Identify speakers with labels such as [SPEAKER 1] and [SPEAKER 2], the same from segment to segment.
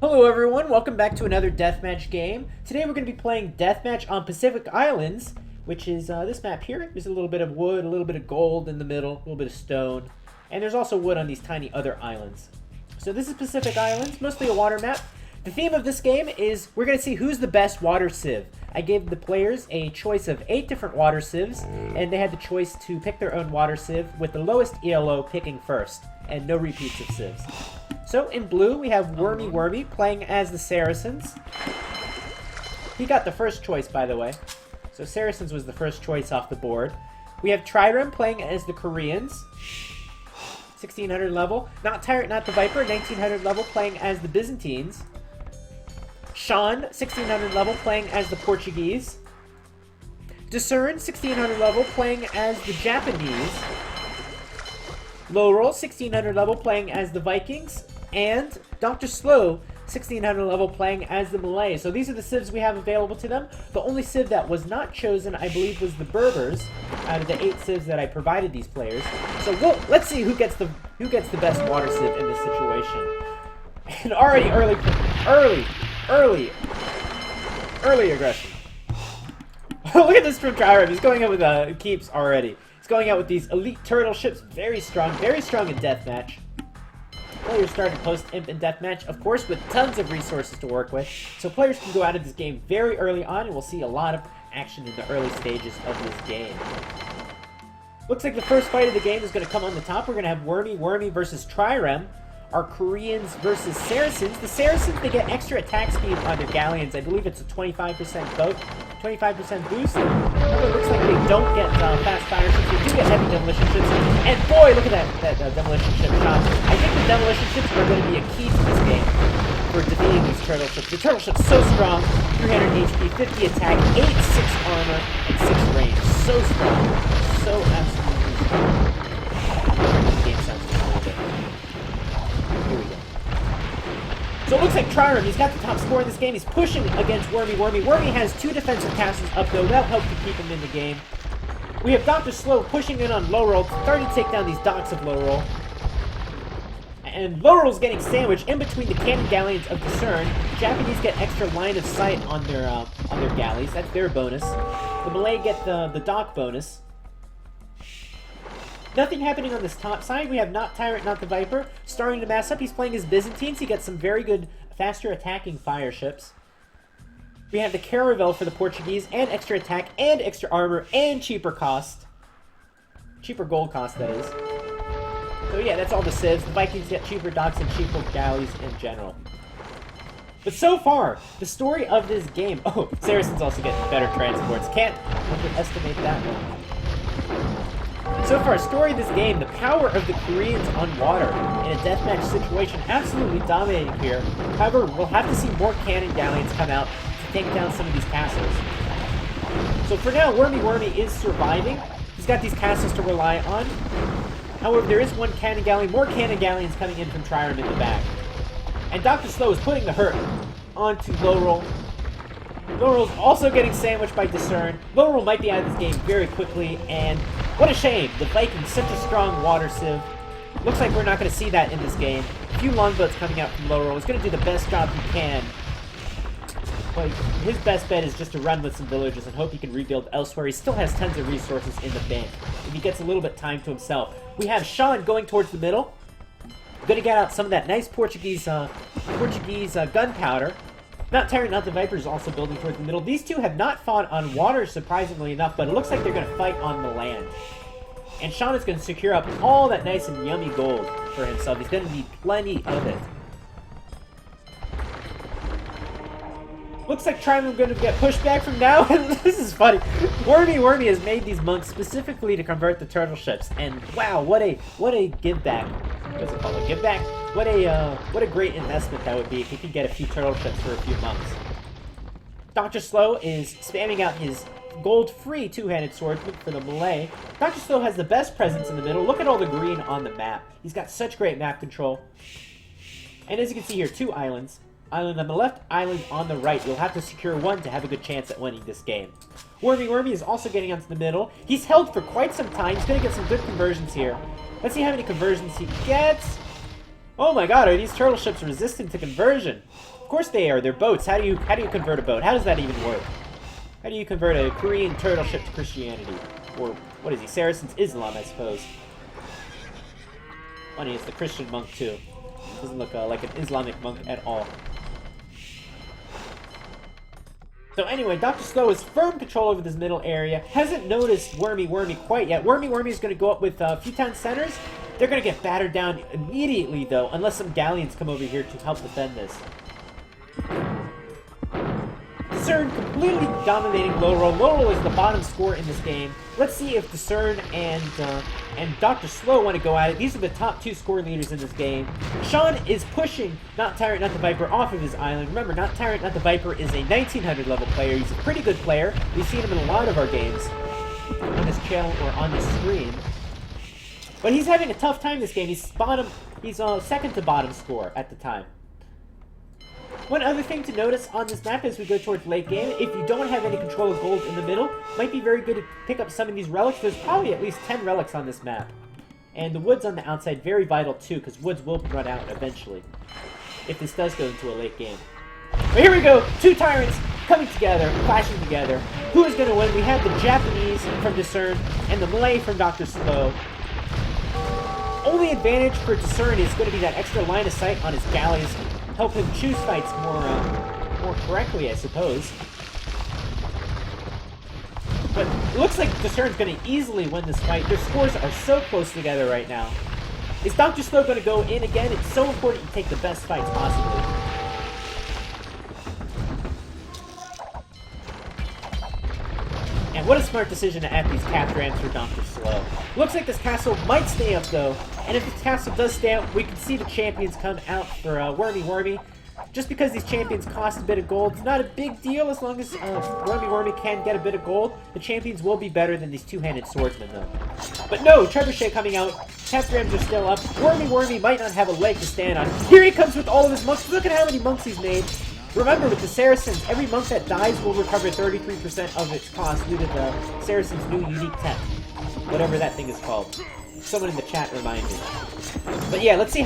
[SPEAKER 1] Hello everyone, welcome back to another Deathmatch game. Today we're going to be playing Deathmatch on Pacific Islands, which is this map here. There's a little bit of wood, a little bit of gold in the middle, a little bit of stone, and there's also wood on these tiny other islands. So this is Pacific Islands, mostly a water map. The theme of this game is we're going to see who's the best water sieve. I gave the players a choice of 8 different water sieves, and they had the choice to pick their own water sieve, with the lowest ELO picking first, and no repeats of sieves. So in blue, we have Wormy playing as the Saracens. He got the first choice, by the way. So Saracens was the first choice off the board. We have Trirem playing as the Koreans. 1600 level. Not Tyrant, not the Viper. 1900 level playing as the Byzantines. Sean, 1600 level playing as the Portuguese. Discern, 1600 level playing as the Japanese. Laurel, 1600 level playing as the Vikings. And Dr. Slow, 1600 level playing as the Malay. So these are the civs we have available to them. The only civ that was not chosen, I believe, was the Berbers out of the 8 civs that I provided these players. So let's see who gets the best water civ in this situation. And already early aggression. Look at this from Trirem. He's going out with keeps already. He's going out with these elite turtle ships. Very strong in Deathmatch. Players started post-imp in Deathmatch, of course, with tons of resources to work with, so players can go out of this game very early on, and we'll see a lot of action in the early stages of this game. Looks like the first fight of the game is going to come on the top. We're going to have Wormy versus Trirem, our Koreans versus Saracens. The Saracens, they get extra attack speed on their galleons. I believe it's a 25% boost. It looks like they don't get fast fire ships. They do get heavy demolition ships. And boy, look at that demolition ship shot. I think the demolition ships are going to be a key to this game for defeating these turtle ships. The turtle ship's so strong. 300 HP, 50 attack, 8, 6 armor, and 6 range. So strong. So absolutely strong. This game sounds a little bit. Here we go. So it looks like Trirem, he's got the top score in this game. He's pushing against Wormy. Wormy has 2 defensive castles up, though. That'll help to keep him in the game. We have Dr. Slow pushing in on Laurel, starting to take down these docks of Laurel. And Laurel's getting sandwiched in between the cannon galleons of Discern. Japanese get extra line of sight on their galleys. That's their bonus. The Malay get the dock bonus. Nothing happening on this top side. We have not Tyrant, not the Viper. Starting to mass up. He's playing his Byzantines. He gets some very good, faster attacking fire ships. We have the Caravel for the Portuguese, and extra attack, and extra armor, and cheaper cost. Cheaper gold cost, that is. So yeah, that's all the civs. The Vikings get cheaper docks and cheaper galleys in general. But so far, the story of this game... Oh, Saracens also get better transports. Can't underestimate that one. So far, story of this game, the power of the Koreans on water in a deathmatch situation, absolutely dominating here. However, we'll have to see more cannon galleons come out to take down some of these castles. So for now, Wormy is surviving. He's got these castles to rely on. However, there is one cannon galleon, more cannon galleons coming in from Trirem in the back. And Dr. Slow is putting the hurt onto Laurel. Laurel's also getting sandwiched by Discern. Laurel might be out of this game very quickly, and what a shame. The Vikings, such a strong water sieve. Looks like we're not going to see that in this game. A few longboats coming out from Laurel. He's going to do the best job he can. But his best bet is just to run with some villagers and hope he can rebuild elsewhere. He still has tons of resources in the bank if he gets a little bit time to himself. We have Sean going towards the middle. Going to get out some of that nice Portuguese gunpowder. Not Tyrant, not the Viper is also building towards the middle. These two have not fought on water, surprisingly enough, but it looks like they're going to fight on the land. And Sean is going to secure up all that nice and yummy gold for himself. He's going to need plenty of it. Looks like Trirem going to get pushed back from now. This is funny. Wormy has made these monks specifically to convert the turtle ships, and wow, what a give back. What's it called? A give back? What a great investment that would be if he could get a few turtle ships for a few months. Dr. Slow is spamming out his gold-free two-handed swordsman for the Malay. Dr. Slow has the best presence in the middle. Look at all the green on the map. He's got such great map control. And as you can see here, 2 islands. Island on the left, island on the right. You'll have to secure one to have a good chance at winning this game. Wormy is also getting onto the middle. He's held for quite some time. He's going to get some good conversions here. Let's see how many conversions he gets. Oh my god, are these turtle ships resistant to conversion? course they are. They're boats. How do you convert a boat? How does that even work? How do you convert a Korean turtle ship to Christianity? Or, what is he? Saracens Islam, I suppose. Funny, it's the Christian monk, too. Doesn't look like an Islamic monk at all. So anyway, Dr. Slow has firm control over this middle area. Hasn't noticed Wormy quite yet. Wormy is going to go up with Futon Centers. They're going to get battered down immediately, though, unless some galleons come over here to help defend this. Discern completely dominating low roll. Low roll is the bottom score in this game. Let's see if Discern and Dr. Slow want to go at it. These are the top 2 score leaders in this game. Sean is pushing Not Tyrant, Not the Viper off of his island. Remember, Not Tyrant, Not the Viper is a 1900 level player. He's a pretty good player. We've seen him in a lot of our games on this channel or on this stream. But he's having a tough time this game. He's second to bottom score at the time. One other thing to notice on this map as we go towards late game, if you don't have any control of gold in the middle, might be very good to pick up some of these relics. There's probably at least 10 relics on this map. And the woods on the outside, very vital too, because woods will run out eventually, if this does go into a late game. But here we go, 2 tyrants coming together, clashing together. Who is going to win? We have the Japanese from Discern and the Malay from Dr. Slow. Only advantage for Discern is going to be that extra line of sight on his galleys. Help him choose fights more correctly, I suppose. But it looks like Discern's going to easily win this fight. Their scores are so close together right now. Is Dr. Slow going to go in again? It's so important to take the best fights possibly. And what a smart decision to add these cap rams for Dr. Slow. Looks like this castle might stay up though. And if this castle does stay up, we can see the champions come out for Wormy. Just because these champions cost a bit of gold, it's not a big deal as long as Wormy can get a bit of gold. The champions will be better than these two-handed swordsmen though. But no, Trebuchet coming out. Cap rams are still up. Wormy might not have a leg to stand on. Here he comes with all of his monks. Look at how many monks he's made. Remember, with the Saracens, every monk that dies will recover 33% of its cost due to the Saracens' new unique tech. Whatever that thing is called. Someone in the chat remind me. But yeah, let's see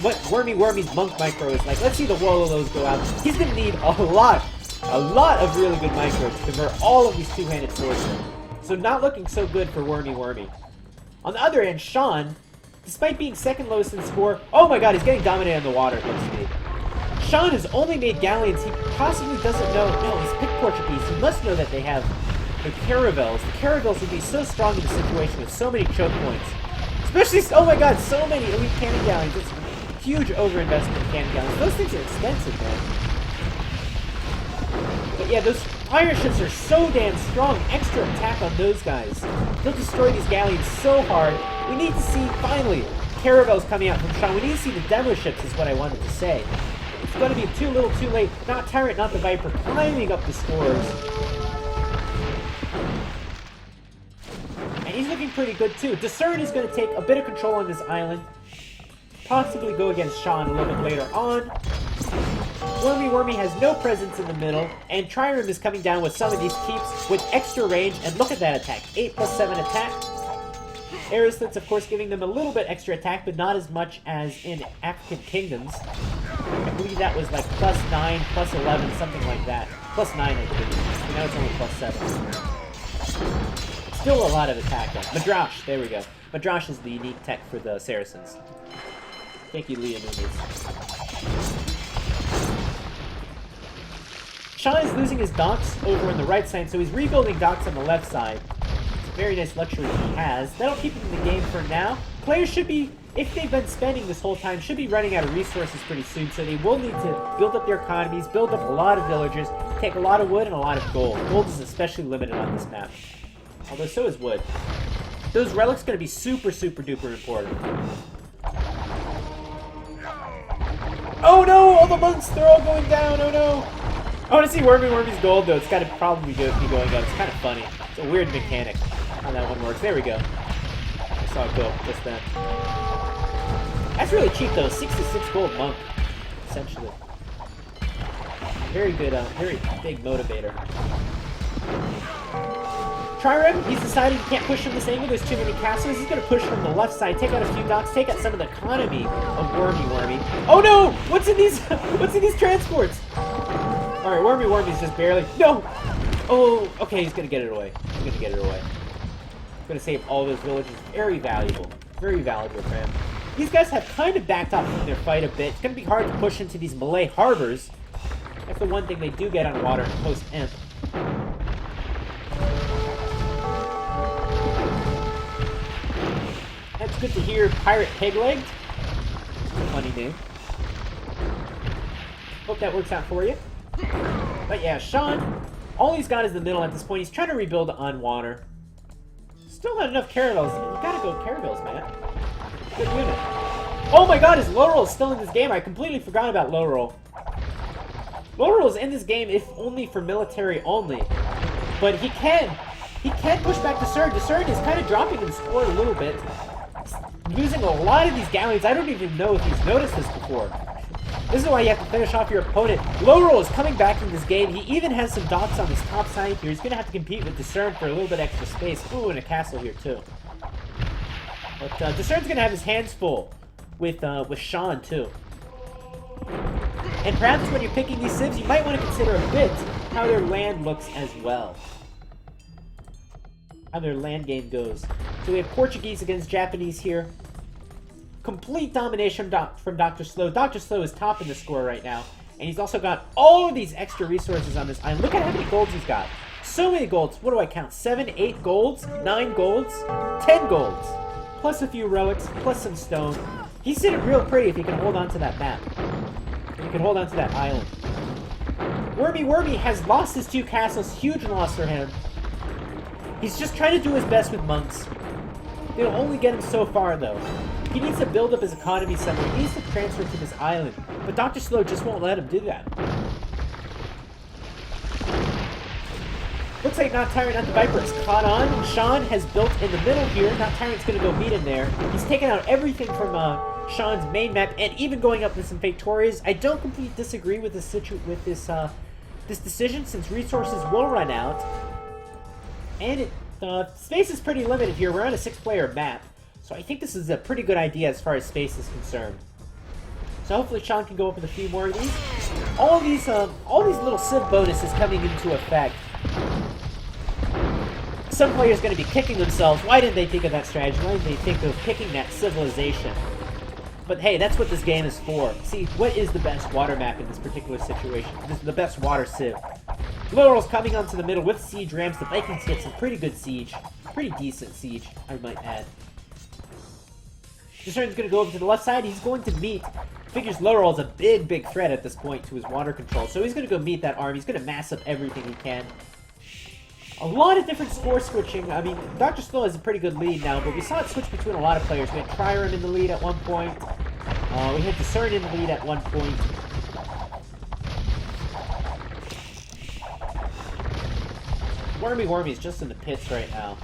[SPEAKER 1] what Wormy's monk micro is like. Let's see the wall of those go out. He's gonna need a lot of really good micros to convert all of these two-handed swordsmen. So not looking so good for Wormy. On the other hand, Sean, despite being second lowest in score, oh my god, he's getting dominated on the water, it looks to me. Sean has only made galleons. He possibly doesn't know. No, he's picked Portuguese. He must know that they have the caravels. The caravels would be so strong in the situation with so many choke points. Especially, oh my god, so many elite cannon galleons. It's a huge overinvestment in cannon galleons. Those things are expensive, man. But yeah, those iron ships are so damn strong. Extra attack on those guys. They'll destroy these galleons so hard. We need to see, finally, caravels coming out from Sean. We need to see the demo ships is what I wanted to say. It's going to be too little too late. Not Tyrant, not the Viper, climbing up the scores. And he's looking pretty good too. Discern is going to take a bit of control on this island. Possibly go against Sean a little bit later on. Wormy has no presence in the middle. And Trireme is coming down with some of these keeps with extra range. And look at that attack. 8+7 attack. Aeroslits, of course, giving them a little bit extra attack, but not as much as in African kingdoms. I believe that was like +9, +11, something like that. +9, I believe. Now it's only +7. Still a lot of attack, though. Madrash, there we go. Madrash is the unique tech for the Saracens. Thank you, Leah Nunes. Sean is losing his docks over on the right side, so he's rebuilding docks on the left side. Very nice luxury he has. That'll keep him in the game for now. Players should be, if they've been spending this whole time, should be running out of resources pretty soon, so they will need to build up their economies, build up a lot of villagers, take a lot of wood and a lot of gold. Gold is especially limited on this map. Although so is wood. Those relics are going to be super duper important. Oh no! All the monks, they're all going down! Oh no! I want to see Wormy's gold though. It's got to probably be going up. It's kind of funny. It's a weird mechanic how that one works. There we go. I saw it go just then. That's really cheap though. 66 gold monk, essentially. Very good, very big motivator. Trirem, he's decided he can't push from this angle. There's too many castles. He's going to push from the left side, take out a few docks, take out some of the economy of Wormy. Oh no! What's in these? What's in these transports? All right, Wormy's just barely. No! Oh, okay, he's going to get it away. He's going to get it away. He's going to save all those villages. Very valuable. Very valuable for him. These guys have kind of backed off from their fight a bit. It's going to be hard to push into these Malay harbors. That's the one thing they do get on water in post-Imp. That's good to hear. Pirate Pig-Legged. Funny name. Hope that works out for you. But yeah, Sean, all he's got is the middle at this point. He's trying to rebuild on water. Still not enough caravels. You gotta go caravels, man. Good unit. Oh my god, is Laurel still in this game? I completely forgot about Laurel. Laurel is in this game, if only for military only. But he can push back Discern. Discern is kind of dropping in score a little bit. He's using a lot of these galleons. I don't even know if he's noticed this before. This is why you have to finish off your opponent. Laurel is coming back in this game. He even has some docks on his top side here. He's going to have to compete with Discern for a little bit extra space. Ooh, and a castle here too. But Discern's going to have his hands full with Sean too. And perhaps when you're picking these civs, you might want to consider a bit how their land looks as well. How their land game goes. So we have Portuguese against Japanese here. Complete domination from Dr. Slow. Dr. Slow is top in the score right now. And he's also got all of these extra resources on this island. Look at how many golds he's got. So many golds. What do I count? 7, 8 golds? 9 golds? 10 golds. Plus a few relics, plus some stone. He's sitting real pretty if he can hold on to that map. If he can hold on to that island. Wormy has lost his 2 castles. Huge loss for him. He's just trying to do his best with monks. They'll only get him so far, though. He needs to build up his economy somewhere. He needs to transfer to this island. But Dr. Slow just won't let him do that. Looks like Not Tyrant, Not the Viper is caught on. Sean has built in the middle here. Not Tyrant's going to go meet him there. He's taken out everything from Sean's main map and even going up with some Victorias. I don't completely disagree with this decision since resources will run out. And space is pretty limited here. We're on a 6-player map. So I think this is a pretty good idea as far as space is concerned. So hopefully Sean can go up with a few more of these. All these little civ bonuses coming into effect. Some players going to be kicking themselves. Why didn't they think of that strategy? Why didn't they think of picking that civilization? But hey, that's what this game is for. See, what is the best water map in this particular situation? This is the best water civ. Laurel's coming onto the middle with siege rams. The Vikings get some pretty good siege. Pretty decent siege, I might add. Discern's going to go over to the left side. He's going to meet... Figures Laurel's a big threat at this point to his water control. So he's going to go meet that army. He's going to mass up everything he can. A lot of different score switching. I mean, Dr. Slow has a pretty good lead now, but we saw it switch between a lot of players. We had Trirem in the lead at one point. We had Discern in the lead at one point. Wormy is just in the pits right now.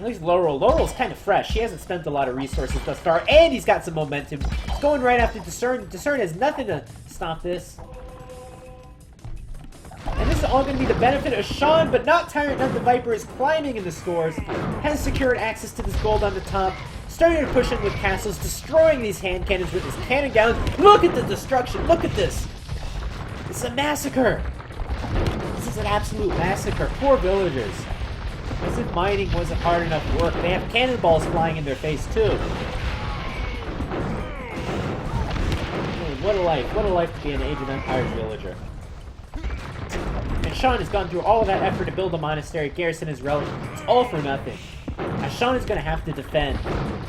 [SPEAKER 1] At least Laurel's kind of fresh. He hasn't spent a lot of resources thus far, and he's got some momentum. He's going right after Discern. Discern has nothing to stop this. And this is all going to be the benefit of Sean, but Not Tyrant, Not the Viper is climbing in the scores. Has secured access to this gold on the top. Starting to push in with castles, destroying these hand cannons with his cannon gallons. Look at the destruction. Look at this. It's a massacre. This is an absolute massacre. Poor villagers. As if mining wasn't hard enough work. They have cannonballs flying in their face, too. What a life. What a life to be an Age of Empires villager. And Sean has gone through all of that effort to build a monastery, garrison his relic. It's all for nothing. Now Sean is going to have to defend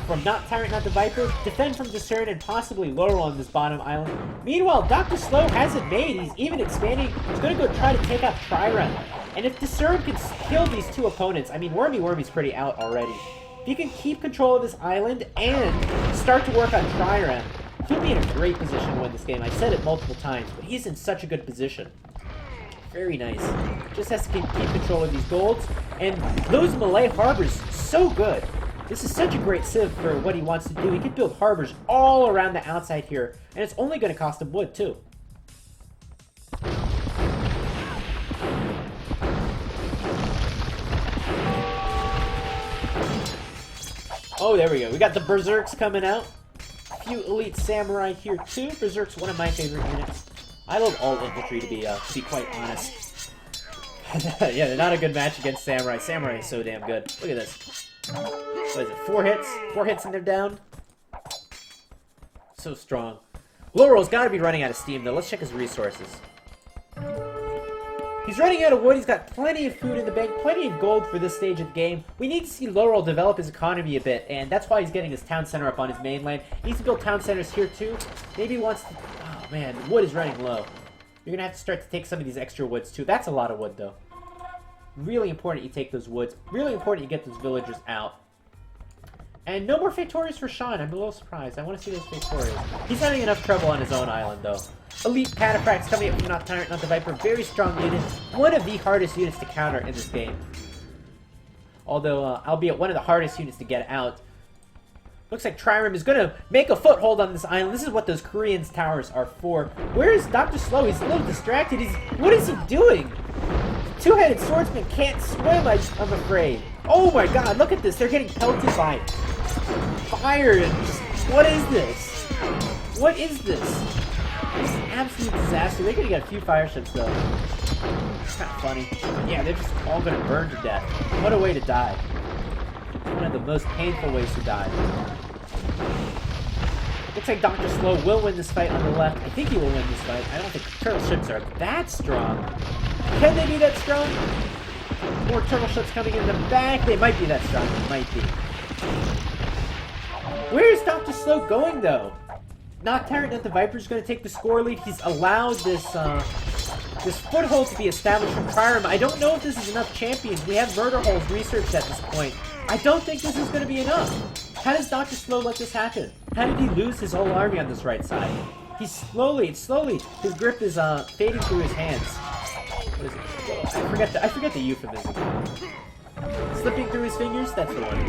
[SPEAKER 1] from Not Tyrant, Not the Viper, defend from Discern, and possibly Laurel on this bottom island. Meanwhile, Dr. Slow has it made. He's even expanding. He's going to go try to take out Trirem. And if Discern can kill these 2 opponents, I mean, Wormy's pretty out already. If he can keep control of this island and start to work on Trirem, he'll be in a great position to win this game. I've said it multiple times, but he's in such a good position. Very nice. Just has to keep control of these golds. And those Malay harbors, so good. This is such a great civ for what he wants to do. He can build harbors all around the outside here. And it's only going to cost him wood, too. Oh, there we go. We got the Berserks coming out. A few elite samurai here too. Berserk's one of my favorite units. I love all infantry to be quite honest. Yeah, they're not a good match against samurai. Samurai is so damn good. Look at this. What is it? 4 hits? 4 hits and they're down? So strong. Laurel's got to be running out of steam though. Let's check his resources. He's running out of wood. He's got plenty of food in the bank, plenty of gold for this stage of the game. We need to see Laurel develop his economy a bit, and that's why he's getting his town center up on his mainland. He needs to build town centers here too. Maybe he wants to... Oh man, wood is running low. You're gonna have to start to take some of these extra woods too. That's a lot of wood though. Really important you take those woods. Really important you get those villagers out. And no more Fatorius for Sean. I'm a little surprised. I want to see those Fatorius. He's having enough trouble on his own island, though. Elite Cataphracts coming up from Not Tyrant, Not the Viper. Very strong unit. One of the hardest units to counter in this game. Although, albeit one of the hardest units to get out. Looks like Trireme is going to make a foothold on this island. This is what those Koreans towers are for. Where is Dr. Slow? He's a little distracted. What is he doing? Two-headed swordsman can't swim, I'm afraid. Oh my god, look at this. They're getting pelted by fire and just... What is this? What is this? This is an absolute disaster. They're gonna get a few fire ships, though. It's kind of funny. Yeah, they're just all gonna burn to death. What a way to die. One of the most painful ways to die. Looks like Dr. Slow will win this fight on the left. I think he will win this fight. I don't think turtle ships are that strong. Can they be that strong? More turtle ships coming in the back. They might be that strong. They might be. Where is Dr. Slow going, though? Not Tyrant, Not the Viper is going to take the score lead. He's allowed this this foothold to be established from Trireme. I don't know if this is enough champions. We have murder holes researched at this point. I don't think this is going to be enough. How does Dr. Slow let this happen? How did he lose his whole army on this right side? He's slowly, his grip is fading through his hands. What is it? I forget the euphemism. Slipping through his fingers? That's the one.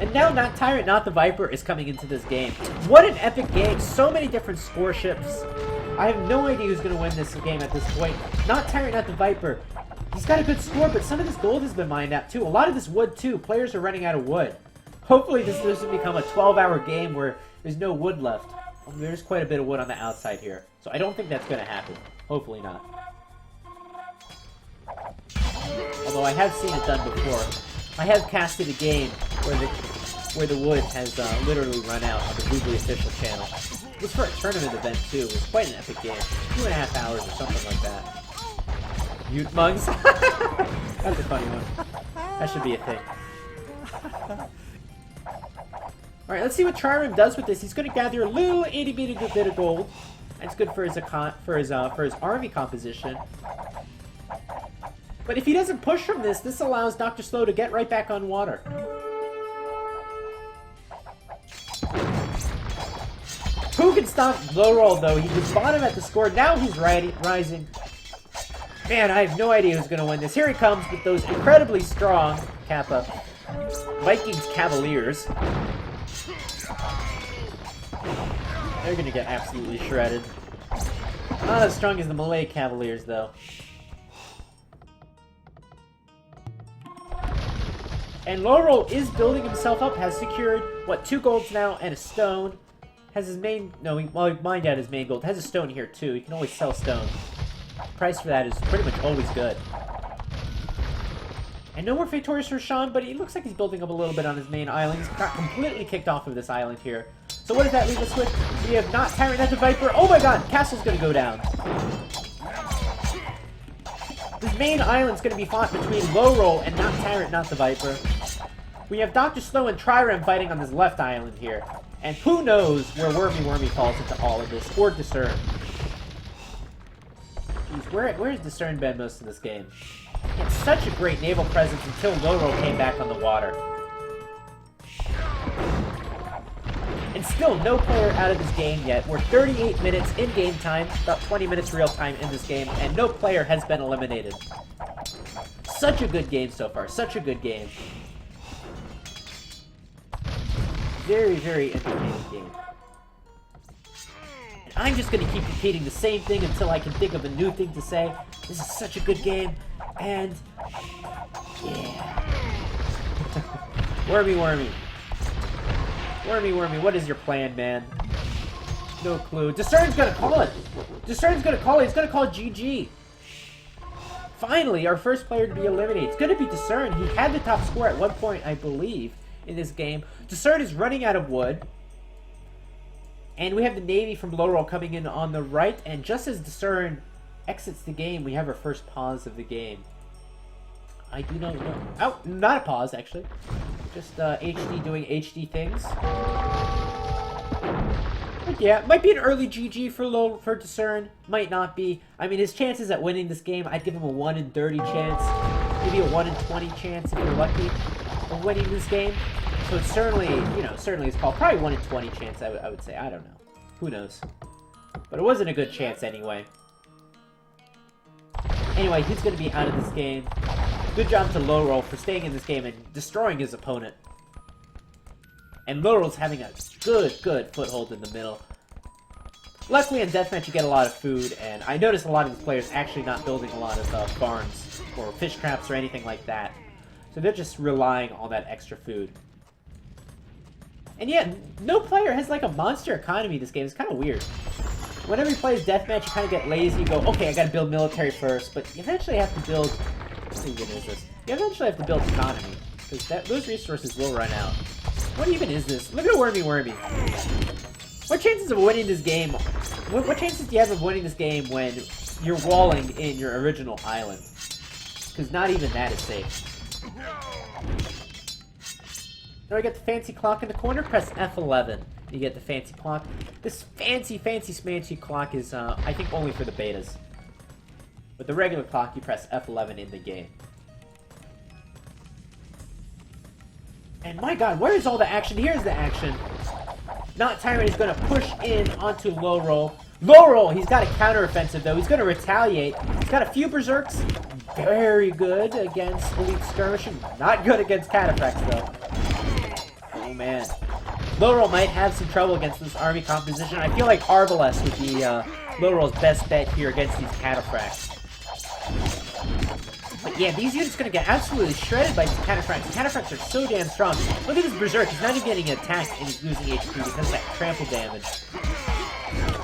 [SPEAKER 1] And now Not Tyrant, Not the Viper is coming into this game. What an epic game. So many different score ships. I have no idea who's going to win this game at this point. Not Tyrant, Not the Viper. He's got a good score, but some of this gold has been mined out too. A lot of this wood too. Players are running out of wood. Hopefully this doesn't become a 12-hour game where there's no wood left. There's quite a bit of wood on the outside here. So I don't think that's going to happen. Hopefully not. Although I have seen it done before. I have casted a game where the wood has literally run out on the Googly official channel. It was for a tournament event too. It was quite an epic game. 2.5 hours or something like that. Mute mugs? That's a funny one. That should be a thing. Alright, let's see what Trireme does with this. He's going to gather a little itty bitty bit of gold. That's good for his army composition. But if he doesn't push from this, this allows Dr. Slow to get right back on water. Who can stop Laurel, though? He was bottom at the score. Now he's rising. Man, I have no idea who's going to win this. Here he comes with those incredibly strong Kappa Vikings Cavaliers. They're going to get absolutely shredded. Not as strong as the Malay Cavaliers, though. And Laurel is building himself up, has secured, what, 2 golds now and a stone. Has his main, no, he mined out his main gold. Has a stone here too, he can always sell stone. The price for that is pretty much always good. And no more Fatorius for Sean, but he looks like he's building up a little bit on his main island. He's got completely kicked off of this island here. So what does that leave us with? We have Not Tyrant, Not the Viper. Oh my god, castle's gonna go down. This main island's going to be fought between Laurel and Not Tyrant, Not the Viper. We have Dr. Slow and Trireme fighting on this left island here. And who knows where Wormy falls into all of this, or Discern. Jeez, where has Discern been most of this game? It's such a great naval presence until Laurel came back on the water. And still no player out of this game yet. We're 38 minutes in game time, about 20 minutes real time in this game, and no player has been eliminated. Such a good game so far, such a good game. Very, very entertaining game. And I'm just going to keep repeating the same thing until I can think of a new thing to say. This is such a good game, and yeah. Wormy, Wormy. Wormy, Wormy, what is your plan, man? No clue. Discern's gonna call it. Discern's gonna call it. He's gonna call it GG. Finally, our first player to be eliminated. It's gonna be Discern. He had the top score at one point, I believe, in this game. Discern is running out of wood. And we have the Navy from low roll coming in on the right. And just as Discern exits the game, we have our first pause of the game. I do not know. Oh, not a pause, actually. Just HD doing HD things. But yeah, might be an early GG for Discern. Might not be. I mean, his chances at winning this game, I'd give him a 1 in 30 chance. Maybe a 1 in 20 chance if you're lucky of winning this game. So it's certainly, you know, certainly his call. Probably 1 in 20 chance, I would say. I don't know. Who knows? But it wasn't a good chance anyway. Anyway, he's going to be out of this game. Good job to Low Roll for staying in this game and destroying his opponent. And Low Roll's having a good foothold in the middle. Luckily in Deathmatch you get a lot of food, and I noticed a lot of these players actually not building a lot of farms or fish traps or anything like that. So they're just relying on that extra food. And yeah, no player has like a monster economy this game. It's kind of weird. Whenever you play Deathmatch, you kind of get lazy. You go, okay, I gotta build military first, but you eventually have to build... What even is this? You eventually have to build economy, because those resources will run out. What even is this? Look at Wormy Wormy. What chances of winning this game? What chances do you have of winning this game when you're walling in your original island? Because not even that is safe. Now I got the fancy clock in the corner. Press F11. You get the fancy clock. This fancy smancy clock is, I think, only for the betas. With the regular clock, you press F11 in the game. And my god, where is all the action? Here's the action. Not Tyrant is going to push in onto Low Roll. Low Roll, he's got a counteroffensive, though. He's going to retaliate. He's got a few Berserks. Very good against Elite Skirmishing. Not good against Cataphracts, though. Oh, man. Low Roll might have some trouble against this army composition. I feel like Arbalest would be Low Roll's best bet here against these Cataphracts. But yeah, these units are going to get absolutely shredded by these Cataphracts. The Cataphracts are so damn strong. Look at this Berserk. He's not even getting attacked and he's losing HP because of that trample damage.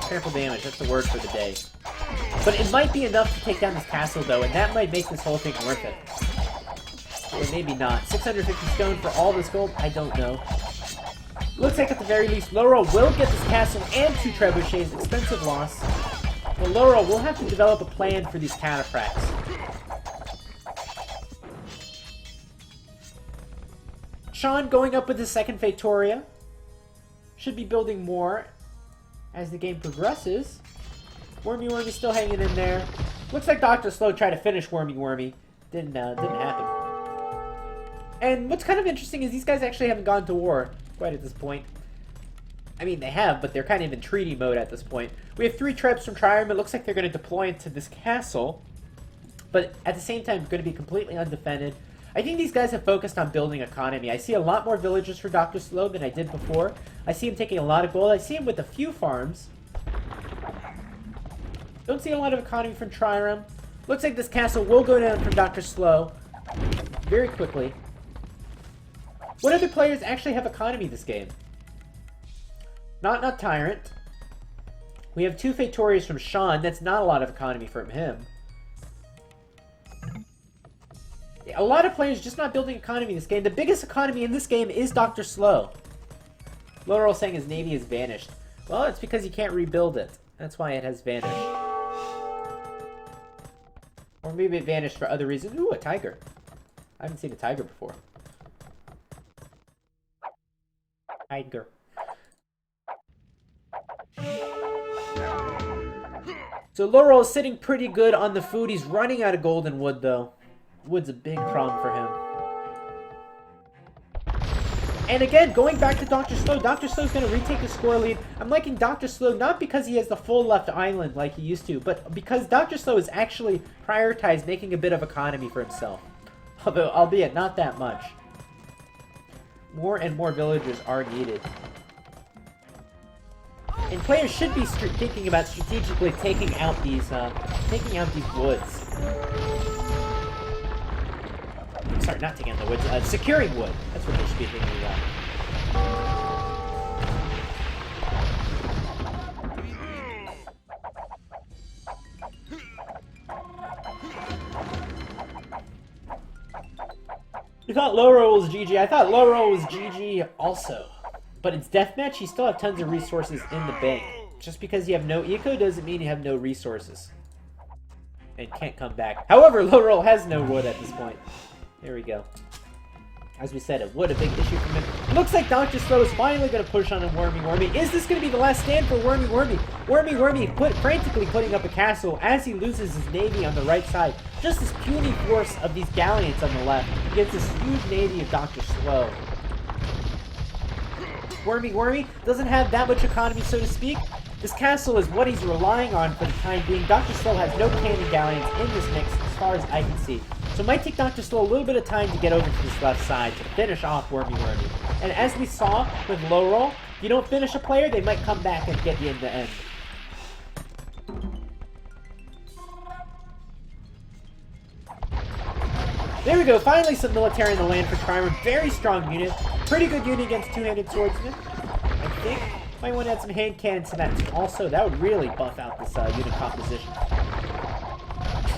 [SPEAKER 1] Trample damage, that's the word for the day. But it might be enough to take down this castle, though, and that might make this whole thing worth it. Or maybe not. 650 stone for all this gold? I don't know. Looks like at the very least, Low Roll will get this castle and 2 trebuchets. Expensive loss. But Low Roll will have to develop a plan for these Cataphracts. Sean going up with his second Factoria. Should be building more as the game progresses. Wormy Wormy still hanging in there. Looks like Dr. Slow tried to finish Wormy Wormy. Didn't happen. And what's kind of interesting is these guys actually haven't gone to war quite at this point. I mean, they have, but they're kind of in treaty mode at this point. We have 3 Trebs from Trireme. It looks like they're going to deploy into this castle. But at the same time, going to be completely undefended. I think these guys have focused on building economy. I see a lot more villagers for Dr. Slow than I did before. I see him taking a lot of gold. I see him with a few farms. Don't see a lot of economy from Trireme. Looks like this castle will go down from Dr. Slow very quickly. What other players actually have economy this game? Not Tyrant. We have 2 Factorias from Sean. That's not a lot of economy from him. A lot of players just not building economy in this game. The biggest economy in this game is Dr. Slow. Low Roll saying his navy has vanished. Well, it's because you can't rebuild it. That's why it has vanished. Or maybe it vanished for other reasons. Ooh, a tiger. I haven't seen a tiger before. Tiger. So Low Roll is sitting pretty good on the food. He's running out of golden wood, though. Wood's a big problem for him. And again, going back to Dr. Slow, Dr. Slow's going to retake the score lead. I'm liking Dr. Slow not because he has the full left island like he used to, but because Dr. Slow has actually prioritized making a bit of economy for himself. Although, albeit not that much. More and more villagers are needed. And players should be thinking about strategically taking out these woods. Sorry, not taking out the wood. Securing wood. That's what they should be thinking about. You thought low roll was GG. I thought low roll was GG also. But it's deathmatch, you still have tons of resources in the bank. Just because you have no eco doesn't mean you have no resources. And can't come back. However, low roll has no wood at this point. There we go. As we said, it would a big issue for him. Looks like Dr. Slow is finally going to push on a Wormy Wormy. Is this going to be the last stand for Wormy Wormy? Wormy Wormy frantically putting up a castle as he loses his navy on the right side. Just this puny force of these galleons on the left against this huge navy of Dr. Slow. Wormy Wormy doesn't have that much economy, so to speak. This castle is what he's relying on for the time being. Dr. Slow has no cannon galleons in this mix as far as I can see. So it might take Dr. Slow a little bit of time to get over to this left side to finish off Wormy Wormy. And as we saw with low roll, if you don't finish a player, they might come back and get you in the end. There we go, finally some military in the land for Trirem. Very strong unit. Pretty good unit against two-handed swordsmen, I think. Might want to add some hand cannons to that also. That would really buff out this unit composition.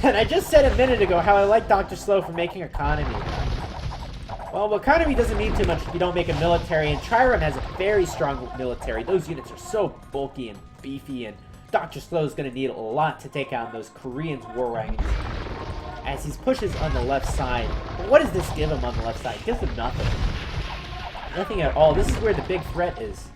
[SPEAKER 1] And I just said a minute ago how I like Dr. Slow for making economy. Well, economy doesn't mean too much if you don't make a military, and Trirem has a very strong military. Those units are so bulky and beefy, and Dr. Slow is going to need a lot to take out those Koreans' war wagons. As he pushes on the left side. But what does this give him on the left side? It gives him nothing. Nothing at all. This is where the big threat is.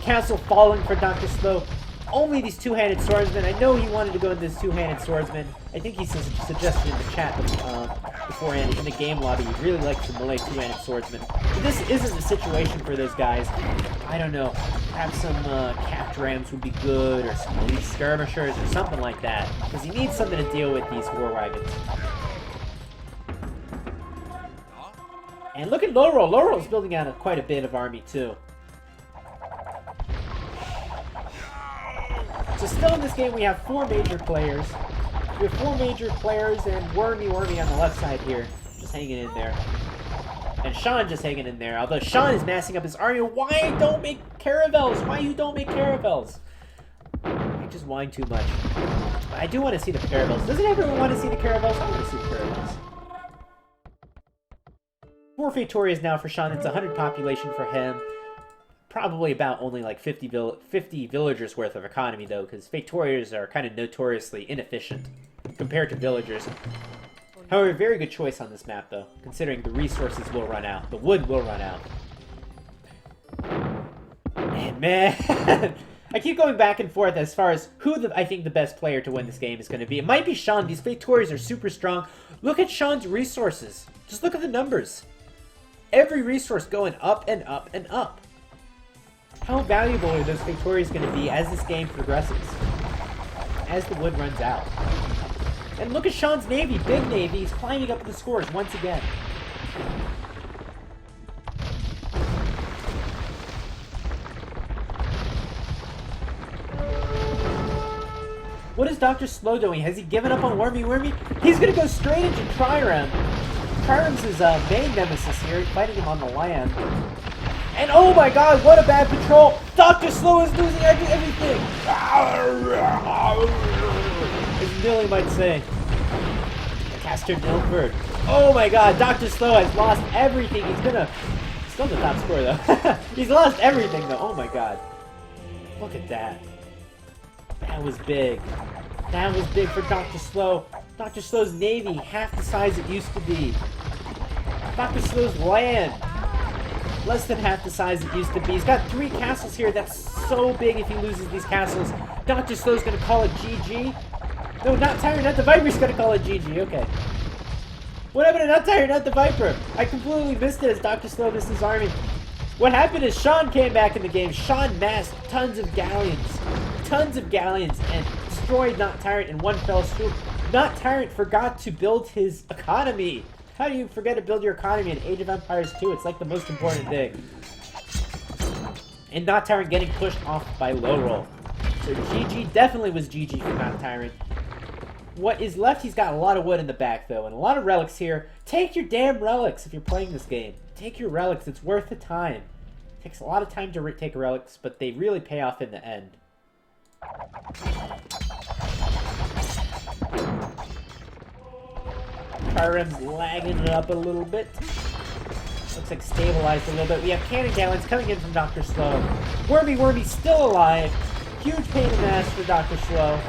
[SPEAKER 1] Castle falling for Dr. Slow. Only these two-handed swordsmen. I know he wanted to go into this two-handed swordsman. I think he suggested in the chat beforehand in the game lobby he'd really like some melee two-handed swordsmen. But this isn't the situation for those guys. I don't know. Perhaps some capped rams would be good, or some elite skirmishers, or something like that. Because he needs something to deal with these war wagons. And look at low roll. Low roll is building out quite a bit of army too. So still in this game, we have 4 major players. We have 4 major players and Wormy Wormy on the left side here. Just hanging in there. And Sean just hanging in there. Although Sean is massing up his army. Why don't make caravels? Why you don't make caravels? You just whine too much. But I do want to see the caravels. Doesn't everyone want to see the caravels? I want to see the caravels. 4 Fatorias now for Sean. It's 100 population for him. Probably about only like 50 villagers worth of economy, though, because Fatorias are kind of notoriously inefficient compared to villagers. However, very good choice on this map, though, considering the resources will run out. The wood will run out. And man, I keep going back and forth as far as who I think the best player to win this game is going to be. It might be Sean. These Fatorias are super strong. Look at Sean's resources. Just look at the numbers. Every resource going up and up and up. How valuable are those Fatorias going to be as this game progresses? As the wood runs out. And look at Sean's navy. Big navy. He's climbing up the scores once again. What is Dr. Slow doing? Has he given up on Wormy Wormy? He's going to go straight into Trirem. Trirem's his main nemesis here, fighting him on the land. And oh my god, what a bad patrol! Dr. Slow is losing everything! As Billy might say. Caster Milford. Oh my god, Dr. Slow has lost everything. He's still the top scorer though. He's lost everything though, oh my god. Look at that. That was big. That was big for Dr. Slow. Dr. Slow's navy, half the size it used to be. Dr. Slow's land, less than half the size it used to be. He's got 3 castles here. That's so big if he loses these castles. Dr. Slow's going to call it GG. No, not Tyrant, not the Viper's going to call it GG. Okay. What happened to not Tyrant, not the Viper? I completely missed it as Dr. Slow missed his army. What happened is Sean came back in the game. Sean massed tons of galleons. And destroyed Not Tyrant in one fell swoop. Not Tyrant forgot to build his economy. How do you forget to build your economy in Age of Empires 2? It's like the most important thing. And Not Tyrant getting pushed off by low roll. So GG definitely was GG for Not Tyrant. what is left, he's got a lot of wood in the back, though, and a lot of relics here. Take your damn relics if you're playing this game. Take your relics. It's worth the time. It takes a lot of time to take relics, but they really pay off in the end. Trirem's lagging it up a little bit. Looks like stabilized a little bit. We have cannon gallons coming in from Dr. Slow. Wormy still alive. Huge pain in the ass for Dr. Slow.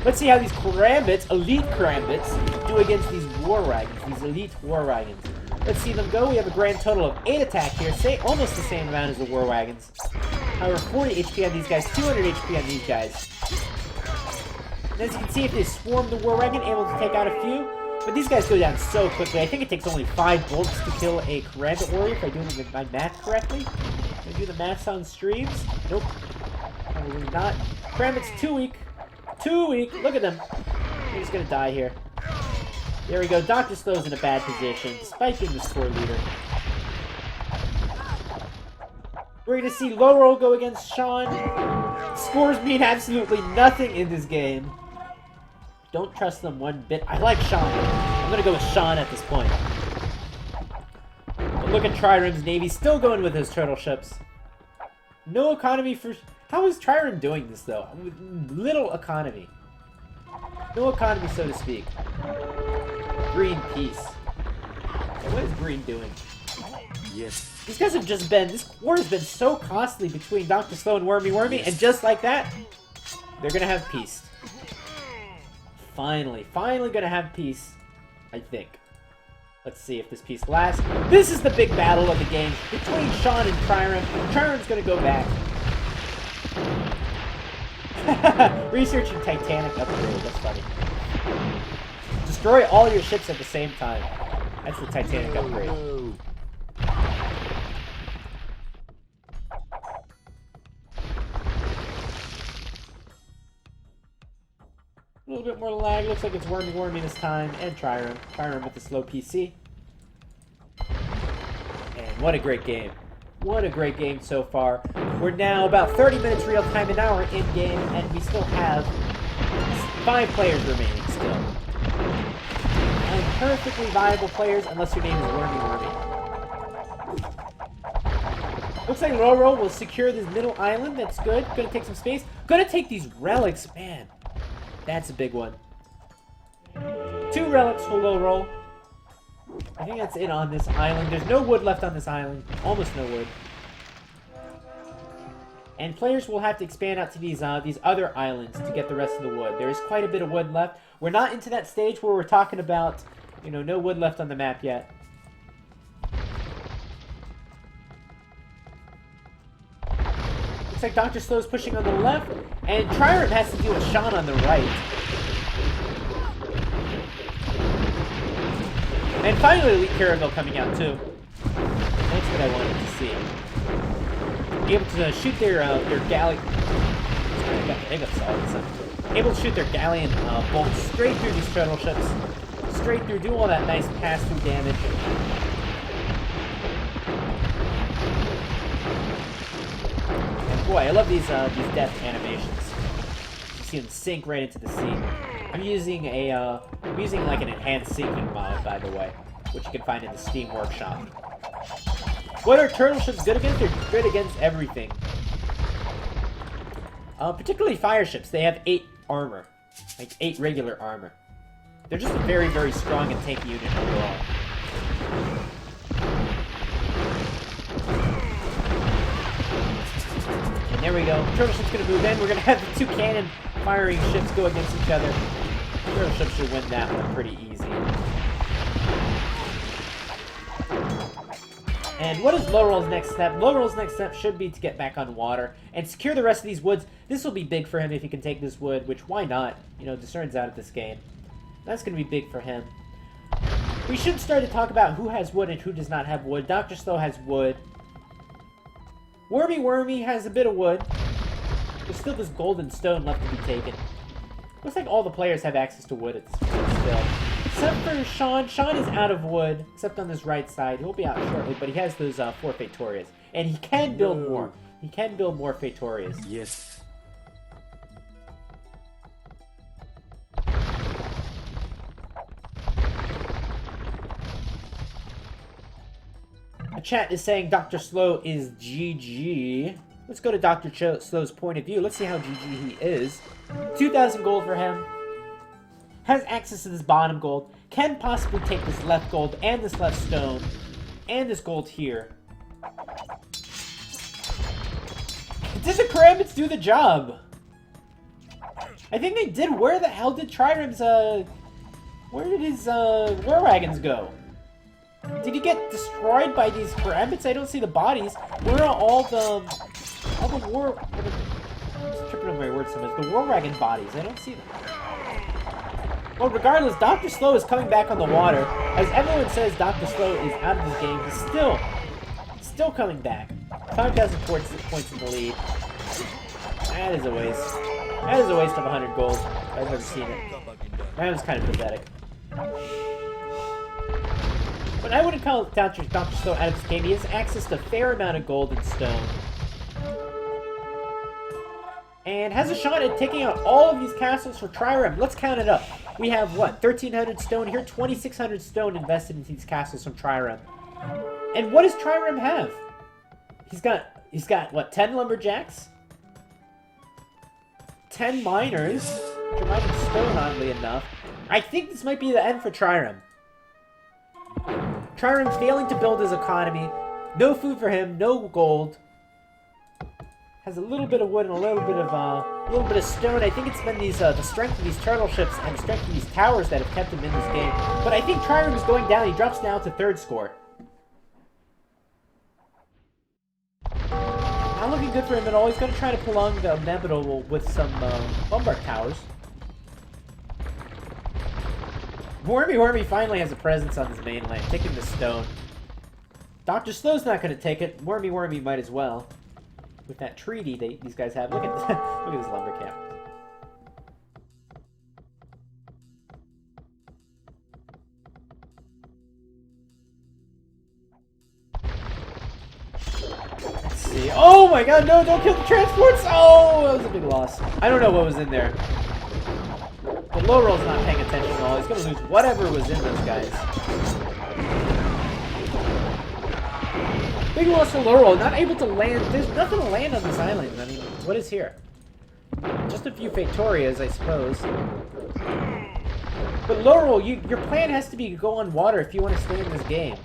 [SPEAKER 1] Let's see how these Karambits, elite Karambits, do against these war wagons, these elite war wagons. Let's see them go. We have a grand total of 8 attack here, almost the same amount as the war wagons. However, 40 HP on these guys, 200 HP on these guys. And as you can see, if they swarm the war wagon, able to take out a few. But these guys go down so quickly. I think it takes only 5 bolts to kill a Karambit warrior, if I do my math correctly. Can I do the maths on streams? Nope. Probably not. Karambit's too weak. Too weak. Look at them. He's just gonna die here. There we go. Dr. Slow's in a bad position, despite being the score leader. We're gonna see low roll go against Sean. Scores mean absolutely nothing in this game. Don't trust them one bit. I like Sean. I'm gonna go with Sean at this point. But look at Trirem's Navy, still going with his turtle ships. No economy for... How is Trirem doing this, though? With little economy. No economy, so to speak. Green peace. So what is Green doing?
[SPEAKER 2] Yes.
[SPEAKER 1] These guys have just been... This war has been so costly between Dr. Slow and Wormy, and just like that, they're gonna have peace. Finally gonna have peace, I think. Let's see if this peace lasts. This is the big battle of the game between Sean and Trirem. Trirem's gonna go back. Researching Titanic upgrade, that's funny. Destroy all your ships at the same time. That's the Titanic upgrade. A little bit more lag. Looks like it's Wormy this time. And Trirem. Trirem with the slow PC. And what a great game. What a great game so far. We're now about 30 minutes real time an hour in game, and we still have 5 players remaining still. And perfectly viable players, unless your name is Wormy. Looks like Low Roll will secure this middle island. That's good. Gonna take some space. Gonna take these relics. Man, that's a big one. 2 relics for Low Roll. I think that's it on this island. There's no wood left on this island. Almost no wood. And players will have to expand out to these other islands to get the rest of the wood. There is quite a bit of wood left. We're not into that stage where we're talking about, you know, no wood left on the map yet. Looks like Dr. Slow's pushing on the left, and Trirem has to deal with Sean on the right. And finally, Elite Caravel coming out too. That's what I wanted to see. Be able to shoot their galley. Able to shoot their galleon bolts straight through these turtle ships, straight through, do all that nice pass-through damage. And boy, I love these death animations. You see them sink right into the sea. I'm using like an enhanced sinking mod, by the way, which you can find in the Steam Workshop. What are turtle ships good against? They're good against everything. Particularly fire ships. They have 8 armor, like 8 regular armor. They're just a very, very strong and tanky unit overall. And there we go. Turtle ship's gonna move in. We're gonna have the 2 cannon firing ships go against each other. Turtle ship should win that one pretty easy. And what is Low Roll's next step? Low Roll's next step should be to get back on water and secure the rest of these woods. This will be big for him if he can take this wood, which why not? You know, Discern's out of this game. That's going to be big for him. We should start to talk about who has wood and who does not have wood. Dr. Slow has wood. Wormy has a bit of wood. There's still this golden stone left to be taken. Looks like all the players have access to wood at this point still. Except for Sean. Sean is out of wood, except on this right side. He'll be out shortly, but he has those 4 Fatorias. And he can build more. He can build more Fatorias.
[SPEAKER 2] Yes.
[SPEAKER 1] chat is saying Dr. Slow is GG. Let's go to Dr. Slow's point of view. Let's see how GG he is. 2,000 gold for him. Has access to this bottom gold. Can possibly take this left gold and this left stone. And this gold here. Did the Karambits do the job? I think they did. Where the hell did Triram's, where did his, war wagons go? Did he get destroyed by these Karambits? I don't see the bodies. Where are all the war... I'm tripping over my words so much. The war wagon bodies. I don't see them. Well, regardless, Dr. Slow is coming back on the water. As everyone says, Dr. Slow is out of this game. He's still coming back. 5,000 points in the lead. That is a waste. That is a waste of 100 gold. I've never seen it. That was kind of pathetic. But I wouldn't call Dr. Slow out of this game. He has access to a fair amount of gold and stone. And has a shot at taking out all of these castles for Trireme. Let's count it up. We have, what, 1,300 stone here? 2,600 stone invested into these castles from Trireme. And what does Trireme have? He's got, what, 10 lumberjacks? 10 miners? Which are mining stone, oddly enough. I think this might be the end for Trireme. Trireme's failing to build his economy. No food for him, no gold. Has a little bit of wood and a little bit of stone. I think it's been these the strength of these turtle ships and the strength of these towers that have kept him in this game. But I think Trireme is going down. He drops down to 3rd score. Not looking good for him at all. He's going to try to prolong the inevitable with some bombard towers. Wormy finally has a presence on his mainland, taking the stone. Dr. Slow's not going to take it. Wormy might as well. With that treaty these guys have. Look at this, look at this lumber camp. Let's see. Oh my god, no, don't kill the transports! Oh, that was a big loss. I don't know what was in there. But Low Roll's not paying attention at all. He's going to lose whatever was in those guys. Big loss for Low Roll. Not able to land. There's nothing to land on this island. I mean, what is here? Just a few Factorias, I suppose. But Low Roll, your plan has to be to go on water if you want to stay in this game.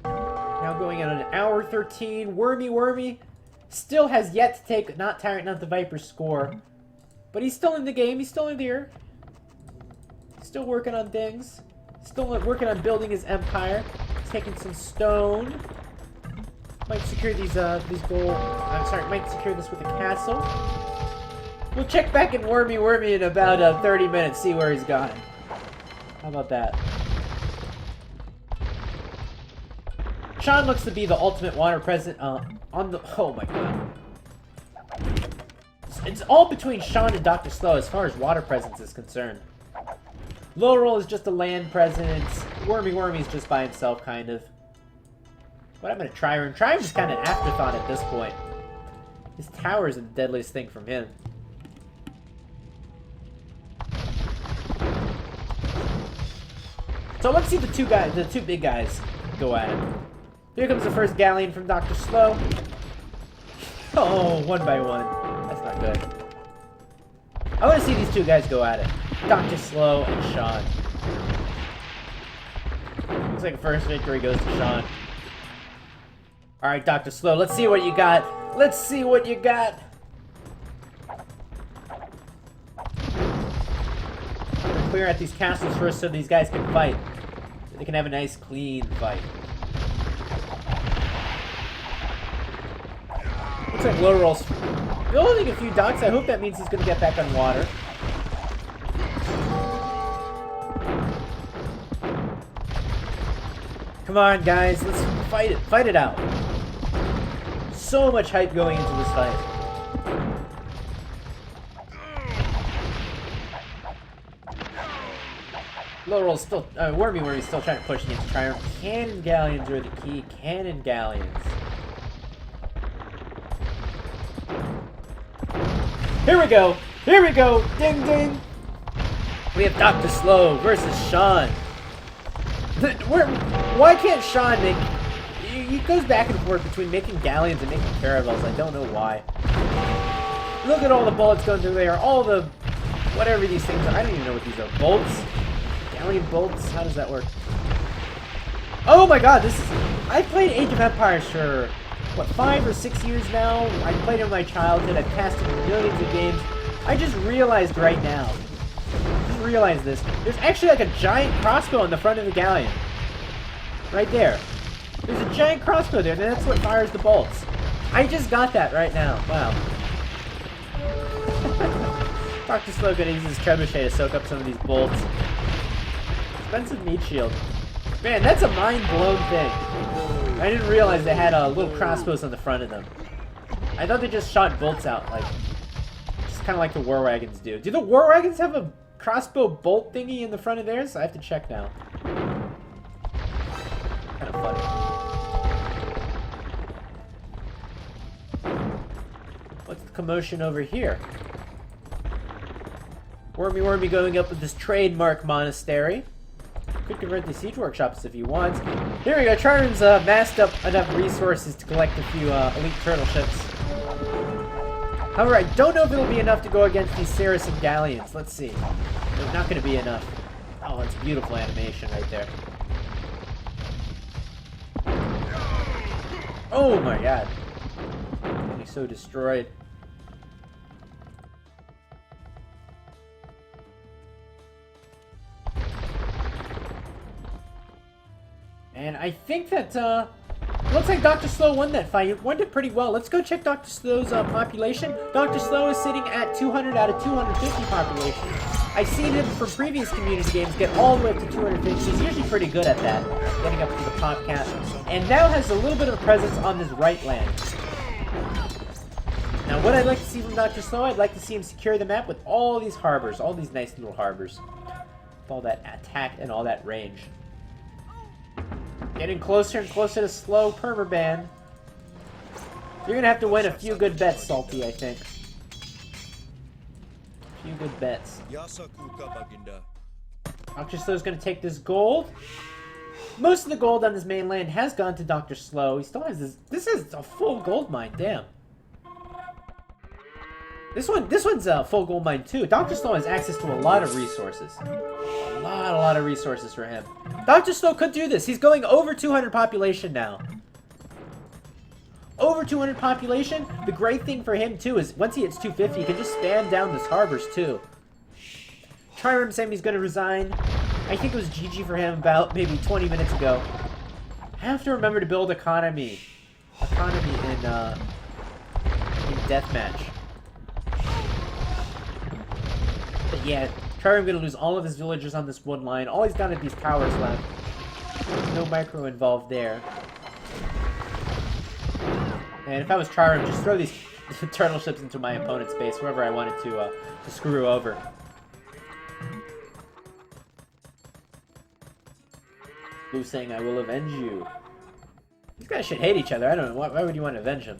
[SPEAKER 1] Now going on an hour 13. Wormy still has yet to take not the Viper's score. But he's still in the game. He's still in there. Still working on things. Still working on building his empire. He's taking some stone. Might secure these gold. I'm sorry, might secure this with a castle. We'll check back in Wormy in about 30 minutes, see where he's gone. How about that? Sean looks to be the ultimate water present on the... Oh my god. It's all between Sean and Dr. Slow as far as water presence is concerned. Low Roll is just a land presence. Wormy's just by himself, kind of. But I'm gonna Trireme. Trireme's kind of an afterthought at this point. His tower is the deadliest thing from him. So let's see the two big guys go at it. Here comes the first galleon from Dr. Slow. Oh, one by one. That's not good. I want to see these two guys go at it. Dr. Slow and Sean. Looks like the first victory goes to Sean. Alright, Dr. Slow, let's see what you got. Let's see what you got. Clear out these castles first so these guys can fight. So they can have a nice, clean fight. Looks like Low Roll's building a few docks. I hope that means he's going to get back on water. Come on, guys. Let's fight it. Fight it out. So much hype going into this fight. Low Roll's still... Wormy's still trying to push against Trireme. Cannon galleons are the key. Cannon galleons. Here we go. Here we go. Ding, ding. We have Dr. Slow versus Sean. Why can't Sean make... He goes back and forth between making galleons and making caravels. I don't know why. Look at all the bullets going through there. All the... whatever these things are. I don't even know what these are. Bolts? Galleon bolts? How does that work? Oh my god, this is... I played Age of Empires for, what, 5 or 6 years now? I played it in my childhood. I've casted millions of games. I just realized right now. Just realized this. There's actually like a giant crossbow on the front of the galleon. Right there. There's a giant crossbow there, and that's what fires the bolts. I just got that right now. Wow. Dr. Slow gonna use his trebuchet to soak up some of these bolts. Expensive meat shield. Man, that's a mind-blown thing. I didn't realize they had little crossbows on the front of them. I thought they just shot bolts out, like, just kind of like the war wagons do. Do the war wagons have a crossbow bolt thingy in the front of theirs? I have to check now. Kind of funny. What's the commotion over here? Wormy going up with this trademark monastery. Could convert the siege workshops if you want. Here we go. Trireme's massed up enough resources to collect a few elite turtle ships. However, I don't know if it'll be enough to go against these Saracen galleons. Let's see. There's not going to be enough. Oh, that's beautiful animation right there. Oh my god. He's so destroyed. And I think that, looks like Dr. Slow won that fight. He won it pretty well. Let's go check Dr. Slow's population. Dr. Slow is sitting at 200 out of 250 population. I've seen him from previous community games get all the way up to 250. He's usually pretty good at that, getting up to the pop cap. And now has a little bit of a presence on this right land. Now, what I'd like to see from Dr. Slow, I'd like to see him secure the map with all these harbors, all these nice little harbors. With all that attack and all that range. Getting closer and closer to Slow Permaban. You're gonna have to win a few good bets, Salty, I think. A few good bets. Dr. Slow's gonna take this gold. Most of the gold on this mainland has gone to Dr. Slow. He still has this. This is a full gold mine, damn. This one's a full gold mine too. Dr. Slow has access to a lot of resources. A lot of resources for him. Dr. Slow could do this. He's going over 200 population now. Over 200 population. The great thing for him too is once he hits 250, he can just spam down these harbors too. Trireme saying he's going to resign. I think it was GG for him about maybe 20 minutes ago. I have to remember to build economy in Deathmatch. But yeah, Trireme gonna lose all of his villagers on this one line. All he's got are these towers left. No micro involved there. And if I was Trireme, just throw these turtle ships into my opponent's base, wherever I wanted to screw over. Blue saying, I will avenge you. These guys should hate each other. I don't know. Why would you want to avenge them?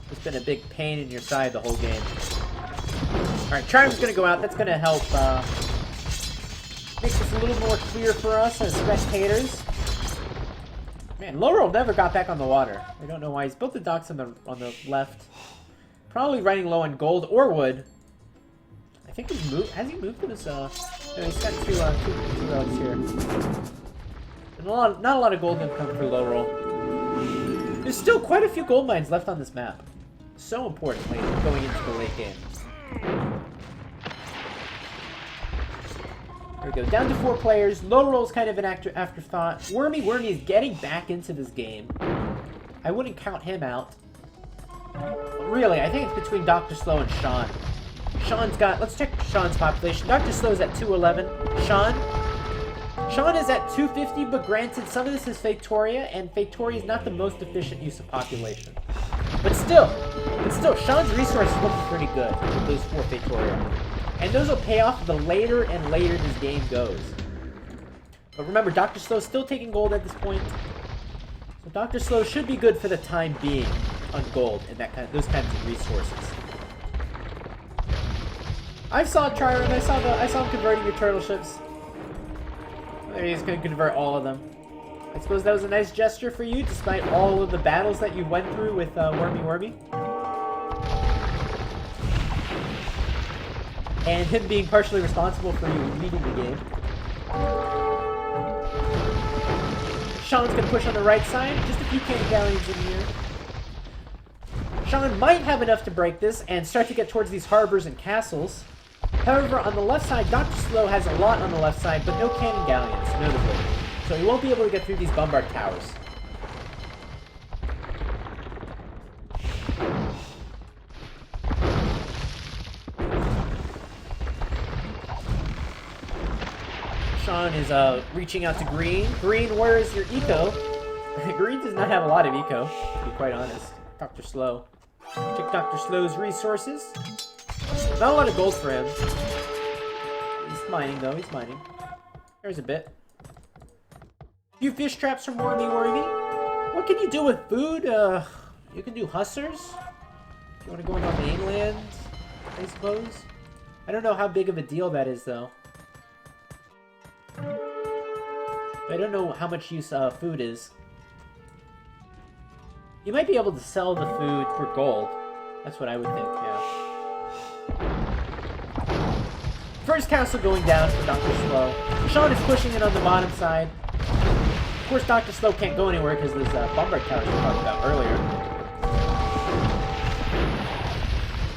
[SPEAKER 1] It's been a big pain in your side the whole game. Alright, Trireme's gonna go out. That's gonna help make this a little more clear for us as spectators. Man, Laurel never got back on the water. I don't know why. He's built the docks on the left. Probably running low on gold or wood. I think he's moved. Has he moved to this? No, he's got two roads here. And not a lot of gold have come through Laurel. There's still quite a few gold mines left on this map. So important going into the late game. There we go. Down to 4 players. Low roll's kind of an afterthought. Wormy is getting back into this game. I wouldn't count him out. But really, I think it's between Dr. Slow and Sean. Sean's got... Let's check Sean's population. Dr. Slow's at 211. Sean is at 250, but granted, some of this is Factoria, and Factoria is not the most efficient use of population. But still, Sean's resources look pretty good with those 4 Factoria. And those will pay off the later and later this game goes. But remember, Dr. Slow's still taking gold at this point. So Dr. Slow should be good for the time being on gold and those kinds of resources. I saw Trirem. I saw him converting your turtle ships. Maybe he's gonna convert all of them. I suppose that was a nice gesture for you, despite all of the battles that you went through with Wormy. And him being partially responsible for you leading the game. Sean's gonna push on the right side. Just a few cannon galleons in here. Sean might have enough to break this and start to get towards these harbors and castles. However, on the left side, Dr. Slow has a lot on the left side, but no cannon galleons, notably. So he won't be able to get through these bombard towers. Sean is reaching out to Green. Green, where is your eco? Green does not have a lot of eco, to be quite honest. Dr. Slow. Check Dr. Slow's resources. Not a lot of gold for him. He's mining, though. He's mining. There's a bit. A few fish traps from Wormy. What can you do with food? You can do hussars. If you want to go on the mainland, I suppose. I don't know how big of a deal that is, though. I don't know how much use food is. You might be able to sell the food for gold. That's what I would think, yeah. First castle going down for Dr. Slow. Sean is pushing it on the bottom side. Of course, Dr. Slow can't go anywhere because there's bombard towers we talked about earlier.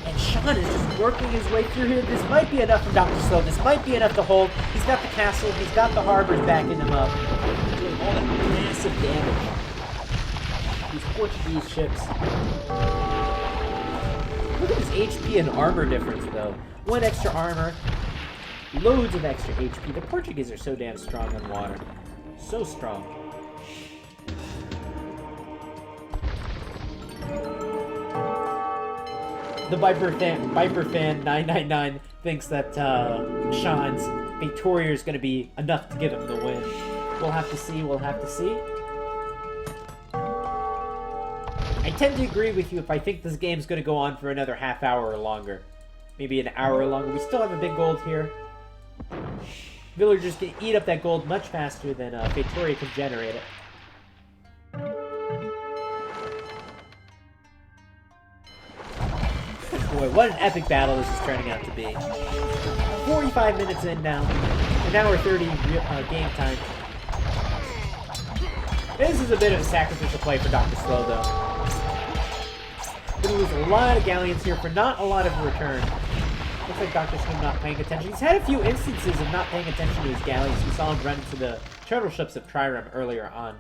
[SPEAKER 1] And Sean is just working his way through here. This might be enough for Dr. Slow. This might be enough to hold. He's got the castle. He's got the harbors backing him up. Doing all that massive damage. These Portuguese ships. Look at his HP and armor difference, though. 1 extra armor. Loads of extra HP. The Portuguese are so damn strong on water. So strong. The Viper fan 999 thinks that Sean's Victoria is going to be enough to give him the win. We'll have to see. We'll have to see. I tend to agree with you if I think this game's going to go on for another half hour or longer. Maybe an hour longer. We still have a big gold here. Villagers can eat up that gold much faster than Victoria can generate it. Boy, what an epic battle this is turning out to be. 45 minutes in now. An hour 30 game time. This is a bit of a sacrificial play for Dr. Slow, though. Gonna lose a lot of galleons here for not a lot of return. Looks like Dr. Slow not paying attention. He's had a few instances of not paying attention to his galleons. We saw him run into the turtle ships of Trirem earlier on.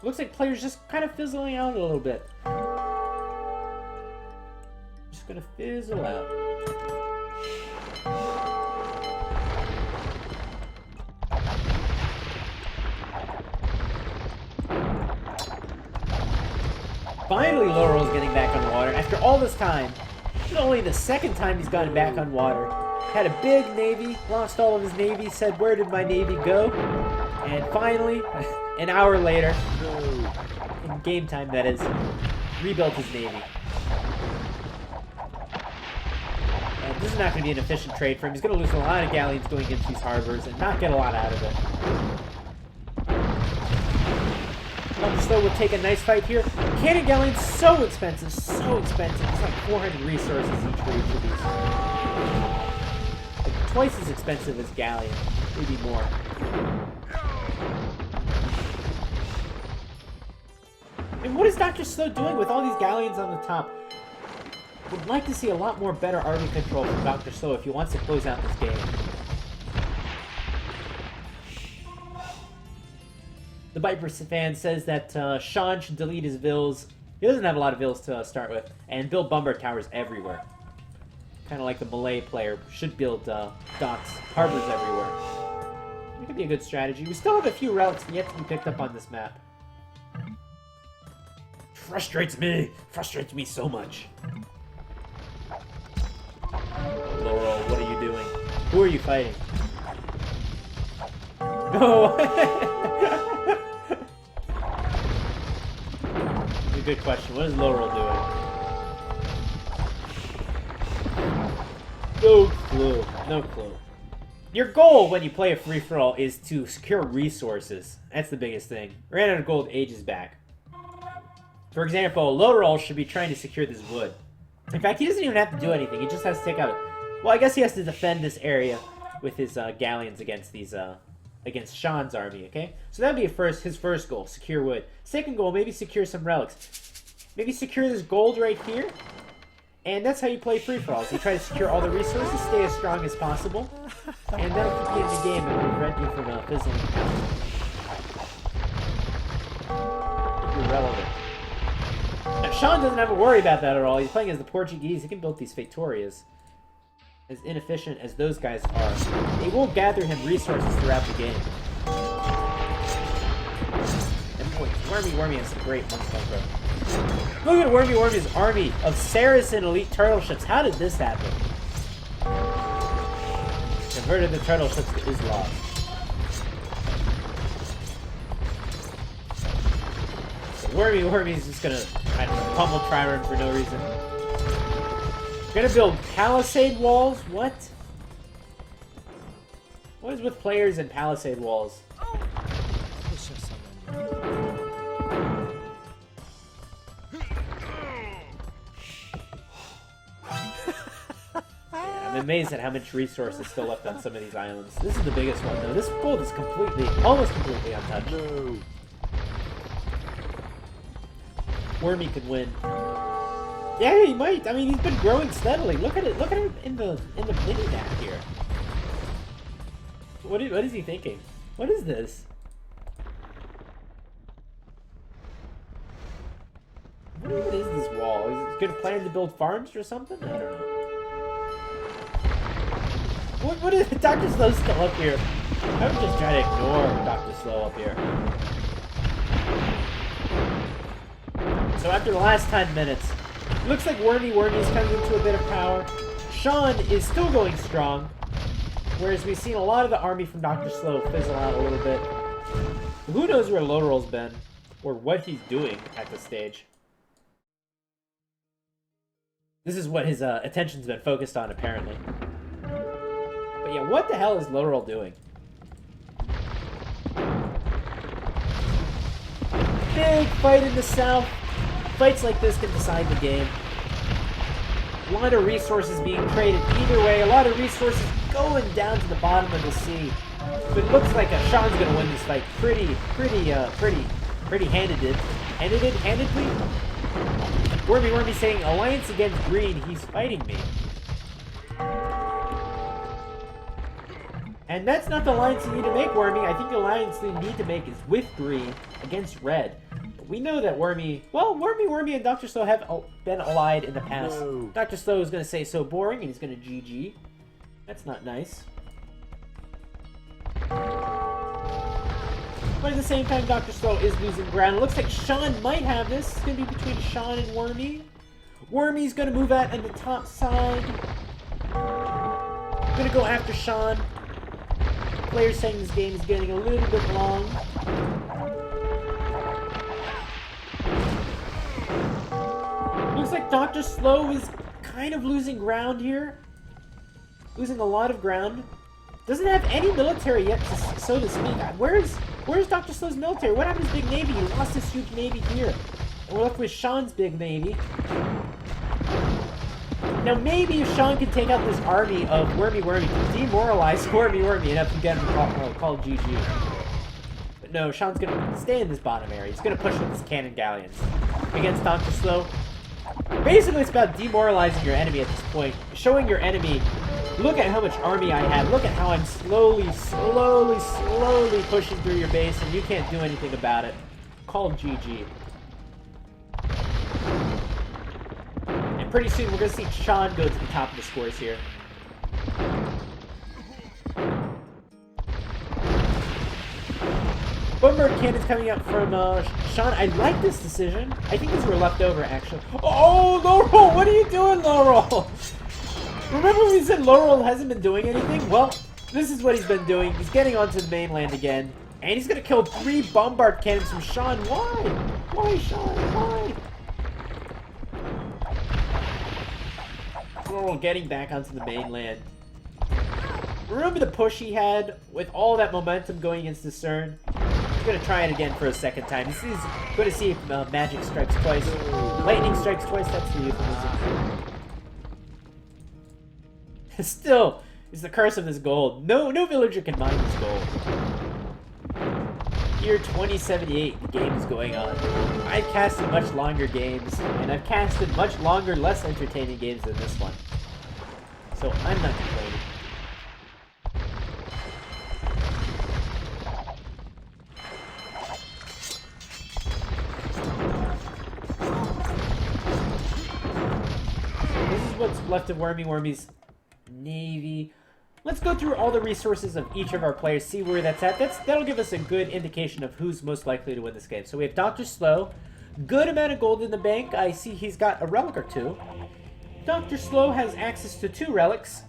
[SPEAKER 1] Looks like players just kind of fizzling out a little bit. Just gonna fizzle out. Finally, Laurel's getting back on water. After all this time, this is only the second time he's gotten back on water. Had a big navy, lost all of his navy, said, "Where did my navy go?" And finally, an hour later, in game time that is, rebuilt his navy. And this is not going to be an efficient trade for him. He's going to lose a lot of galleons going into these harbors and not get a lot out of it. Dr. Slow will take a nice fight here. Cannon galleons, so expensive, so expensive. It's like 400 resources each for each of these. Like twice as expensive as galleon, maybe more. And what is Dr. Slow doing with all these galleons on the top? Would like to see a lot more better army control from Dr. Slow if he wants to close out this game. The Viper fan says that Sean should delete his vills. He doesn't have a lot of vills to start with, and build bombard towers everywhere. Kind of like the Malay player should build docks, harbors everywhere. It could be a good strategy. We still have a few routes yet to be picked up on this map. Frustrates me so much. Laurel, what are you doing? Who are you fighting? No. That's a good question. What is low roll doing? No clue. No clue. Your goal when you play a free-for-all is to secure resources. That's the biggest thing. Ran out of gold ages back. For example, low roll should be trying to secure this wood. In fact, he doesn't even have to do anything. He just has to take out... Well, I guess he has to defend this area with his galleons against these... against Sean's army, okay? So that'd be his first goal, secure wood. Second goal, maybe secure some relics. Maybe secure this gold right here. And that's how you play free-for-alls. You try to secure all the resources, stay as strong as possible, and that'll keep you in the game and prevent you from fizzling out. You're relevant. Now, Sean doesn't have to worry about that at all. He's playing as the Portuguese. He can build these Victorias. As inefficient as those guys are, they will gather him resources throughout the game. And boy, Wormy has some great one-stone throw. Look at Wormy's army of Saracen elite turtle ships. How did this happen? Converted the turtle ships to Islam. So Wormy's just gonna kind of pummel Trireme for no reason. Gonna build palisade walls? What? What is with players and palisade walls? I'm amazed at how much resource is still left on some of these islands. This is the biggest one, though. This gold is almost completely untouched. No. Wormy could win. Yeah, he might. I mean, he's been growing steadily. Look at it. Look at him in the mini map here. What is he thinking? What is this? What even is this wall? Is it gonna plan to build farms or something? I don't know. What is Dr. Slow's still up here? I would just try to ignore Dr. Slow up here. So after the last 10 minutes, looks like Wormy's coming into a bit of power. Sean is still going strong, whereas we've seen a lot of the army from Dr. Slow fizzle out a little bit. Who knows where Low Roll's been, or what he's doing at this stage. This is what his attention's been focused on, apparently. But yeah, what the hell is Low Roll doing? Big fight in the south. Fights like this can decide the game. A lot of resources being traded either way. A lot of resources going down to the bottom of the sea. But it looks like Sean's going to win this fight pretty handedly. Wormy saying, alliance against green, he's fighting me. And that's not the alliance you need to make, Wormy. I think the alliance you need to make is with green against red. We know that Wormy and Dr. Slow have been allied in the past. No. Dr. Slow is going to say so boring, and he's going to GG. That's not nice. But at the same time, Dr. Slow is losing ground. It looks like Sean might have this. It's going to be between Sean and Wormy. Wormy's going to move out on the top side. Going to go after Sean. Players saying this game is getting a little bit long. Looks like Dr. Slow is kind of losing ground here. Losing a lot of ground. Doesn't have any military yet, so to speak. Where's Dr. Slow's military? What happened to his big navy? He lost his huge navy here. And we're left with Sean's big navy. Now maybe if Sean can take out this army of Wormy, demoralize Wormy, and have to get him called GG. But no, Sean's going to stay in this bottom area. He's going to push with his cannon galleons against Dr. Slow. Basically, it's about demoralizing your enemy at this point. Showing your enemy, look at how much army I have. Look at how I'm slowly pushing through your base, and you can't do anything about it. Called GG. And pretty soon, we're going to see Sean go to the top of the scores here. Bomber cannons coming out from Sean. I like this decision. I think these were left over, actually. Oh, Low Roll! What are you doing, Low Roll? Remember when we said Low Roll hasn't been doing anything? Well, This is what he's been doing. He's getting onto the mainland again. And he's going to kill 3 bombard cannons from Sean. Why? Why, Sean? Why? Oh, getting back onto the mainland. Remember the push he had with all that momentum going against the CERN? He's going to try it again for a second time. This is going to see if magic strikes twice. Lightning strikes twice. That's the euphemism. Still, it's the curse of this gold. No villager can mine this gold. Year 2078, the game is going on. I've casted much longer games, and I've casted much longer, less entertaining games than this one. So I'm not complaining. This is what's left of Wormy's navy. Let's go through all the resources of each of our players, see where that's at. That'll give us a good indication of who's most likely to win this game. So we have Dr. Slow. Good amount of gold in the bank. I see he's got a relic or 2. Dr. Slow has access to 2 relics.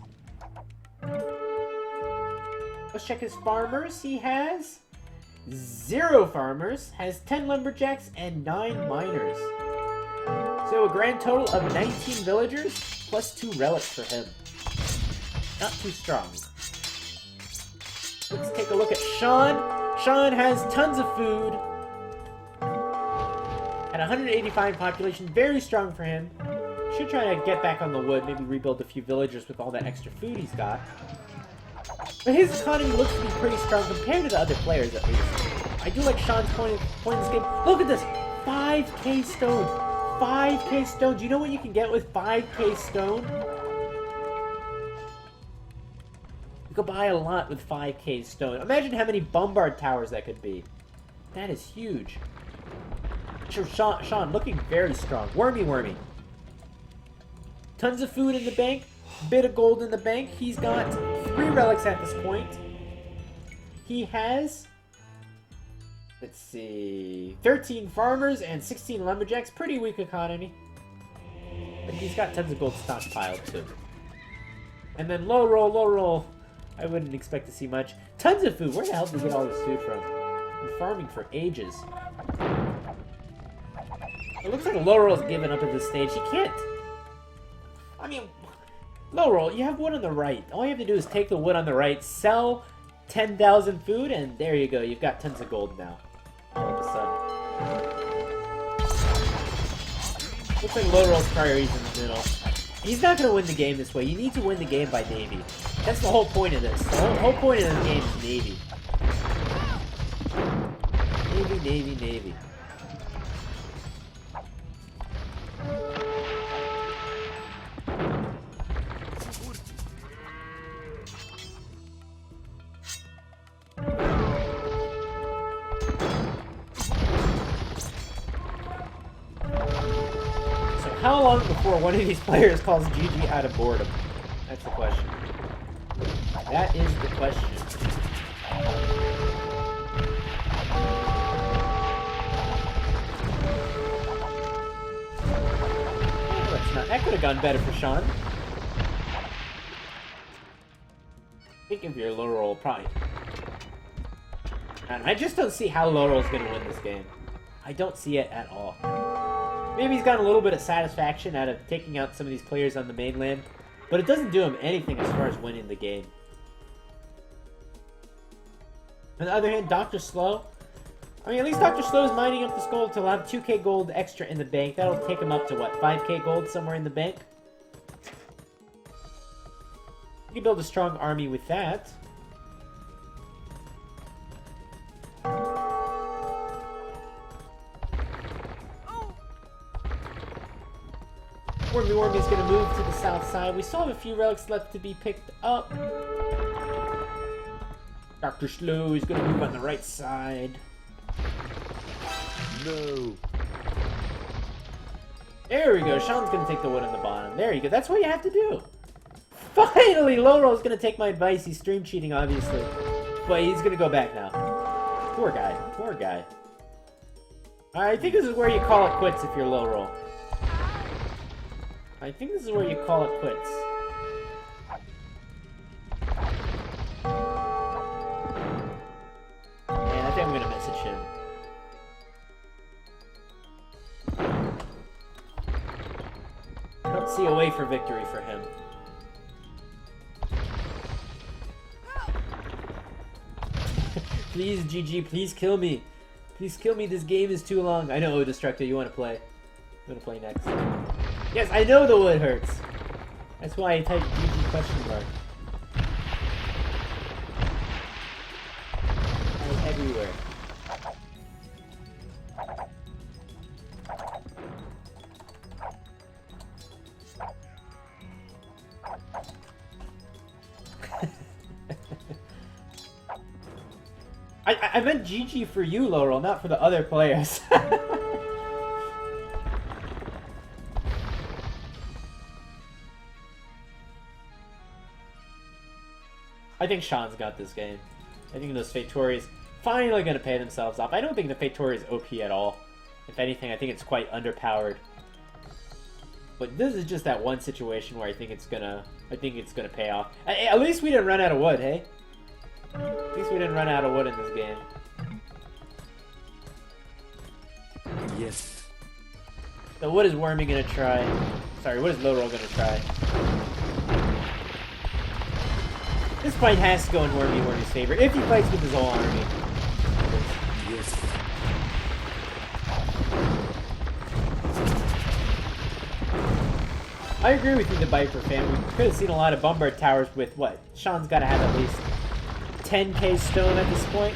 [SPEAKER 1] Let's check his farmers. He has 0 farmers, has 10 lumberjacks, and 9 miners. So a grand total of 19 villagers, plus 2 relics for him. Not too strong. Let's take a look at Sean. Sean has tons of food. At 185 population, very strong for him. Should try to get back on the wood, maybe rebuild a few villagers with all that extra food he's got. But his economy looks to be pretty strong compared to the other players, at least. I do like Sean's point in this game. Look at this! 5k stone! 5k stone! Do you know what you can get with 5k stone? You could buy a lot with 5k stone. Imagine how many bombard towers that could be. That is huge. Sean looking very strong. Wormy. Tons of food in the bank. Bit of gold in the bank. He's got 3 relics at this point. He has, let's see, 13 farmers and 16 lumberjacks. Pretty weak economy. But he's got tons of gold stockpiled too. And then low roll. I wouldn't expect to see much. Tons of food. Where the hell did he get all this food from? Been farming for ages. It looks like low roll's given up at this stage. He can't. I mean, low roll, you have wood on the right. All you have to do is take the wood on the right, sell 10,000 food, and there you go. You've got tons of gold now. All of a sudden. Looks like low roll's priorities in the middle. He's not going to win the game this way. You need to win the game by navy. That's the whole point of this. The whole point of this game is navy. Navy. So how long before one of these players calls GG out of boredom? That's the question. That is the question. That could have gone better for Sean. Think of your low roll, probably. And I just don't see how low roll is going to win this game. I don't see it at all. Maybe he's got a little bit of satisfaction out of taking out some of these players on the mainland, but it doesn't do him anything as far as winning the game. On the other hand, Dr. Slow. I mean, at least Dr. Slow is mining up this gold to have 2k gold extra in the bank. That'll take him up to, what, 5k gold somewhere in the bank? You can build a strong army with that. Wormy is going to move to the south side. We still have a few relics left to be picked up. Dr. Slow is going to move on the right side. No. There we go. Sean's going to take the wood on the bottom. There you go. That's what you have to do. Finally, low roll's going to take my advice. He's stream cheating, obviously. But he's going to go back now. Poor guy. Poor guy. I think this is where you call it quits if you're low roll. I think this is where you call it quits. message him. I don't see a way for victory for him. Please, GG, please kill me. Please kill me, this game is too long. I know, Destructo, you want to play. You want to play next. Yes, I know the wood hurts. That's why I typed GG question mark. I'm everywhere. I meant GG for you, Laurel, not for the other players. I think Sean's got this game. I think those Fatori's finally going to pay themselves off. I don't think the Fatori is OP at all. If anything, I think it's quite underpowered. But this is just that one situation where I think it's gonna pay off. At least we didn't run out of wood, hey? At least we didn't run out of wood in this game.
[SPEAKER 2] Yes.
[SPEAKER 1] So what is Wormy gonna try? Sorry, what is Lowroll gonna try? This fight has to go in Wormy's favor if he fights with his whole army.
[SPEAKER 2] Yes.
[SPEAKER 1] I agree with you, the Viper fan. We could have seen a lot of Bombard Towers with what? Sean's got to have at least 10k stone at this point.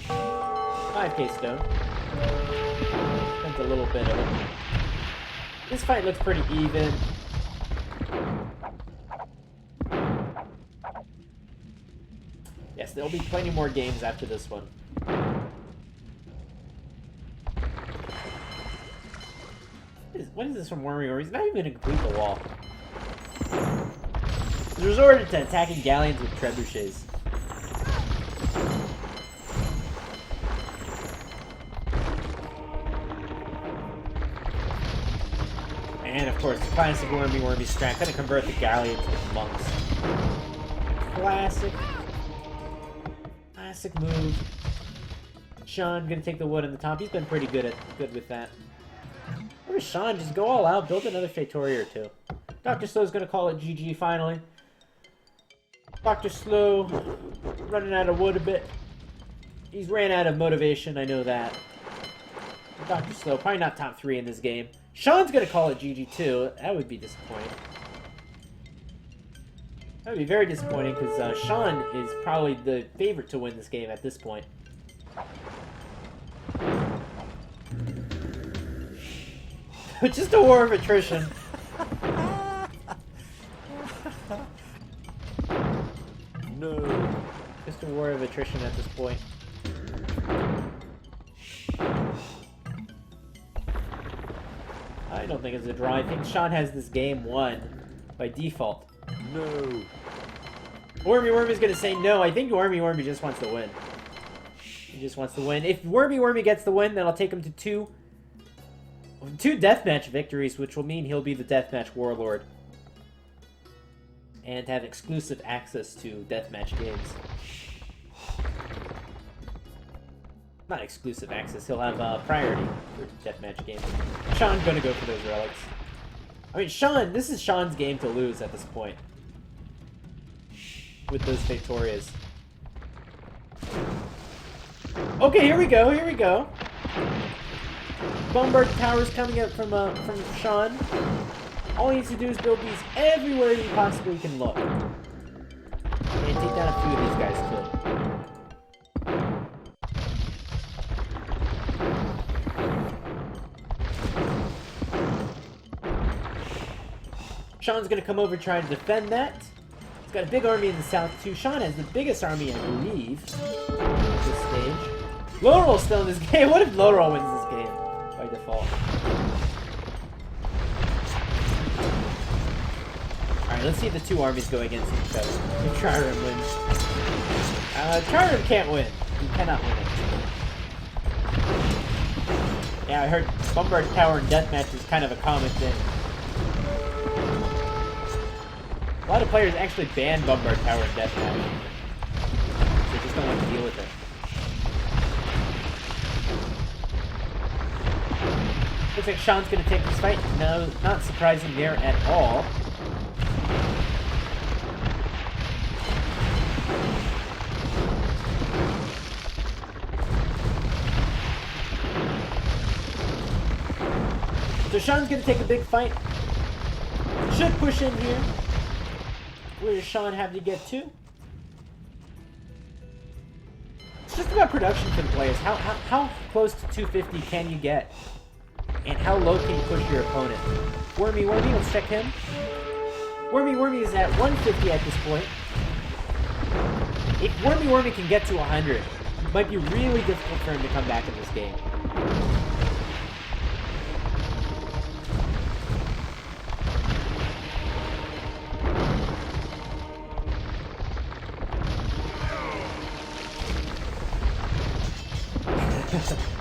[SPEAKER 1] 5k stone. Spent a little bit of it. This fight looks pretty even. Yes, there'll be plenty more games after this one. What is this from Wormy? Or he's not even going to complete the wall. He's resorted to attacking galleons with trebuchets. And of course, classic Wormy strat, gonna convert the galleons with monks. Classic move. Sean gonna take the wood on the top. He's been pretty good with that. Where's Sean? Just go all out, build another Fatori or two. Dr. Slow's gonna call it GG finally. Dr. Slow running out of wood a bit. He's ran out of motivation, I know that. Dr. Slow, probably not top 3 in this game. Sean's gonna call it GG too. That would be disappointing. That would be very disappointing because Sean is probably the favorite to win this game at this point. Just a war of attrition.
[SPEAKER 2] No.
[SPEAKER 1] Just a war of attrition at this point. I don't think it's a draw. I think Sean has this game won by default.
[SPEAKER 2] No.
[SPEAKER 1] Wormy's gonna say no. I think Wormy just wants to win. He just wants to win. If Wormy gets the win, then I'll take him to two deathmatch victories, which will mean he'll be the deathmatch warlord. And have exclusive access to deathmatch games. Not exclusive access, he'll have priority for deathmatch games. Sean's gonna go for those relics. I mean, Sean, this is Sean's game to lose at this point. With those Victorias. Okay, here we go. Bombard Towers coming up from Sean. All he needs to do is build these everywhere he possibly can look. And take down a few of these guys too. Sean's gonna come over trying to defend that. He's got a big army in the south too. Sean has the biggest army, I believe, at this stage. Lowroll's still in this game. What if Lowroll wins this game by default? Alright, let's see if the two armies go against each other. If Trireme wins. Trireme can't win. He cannot win it. Yeah, I heard Bombard Tower and Deathmatch is kind of a common thing. A lot of players actually ban Bombard Tower and Deathmatch. They just don't want to deal with it. Looks like Sean's gonna take this fight. No, not surprising there at all. So Sean's gonna take a big fight. Should push in here. Where does Sean have to get to? It's just about production for the players. How close to 250 can you get? And how low can you push your opponent? Wormy, let's check him. Wormy is at 150 at this point. If Wormy can get to 100, it might be really difficult for him to come back in this game.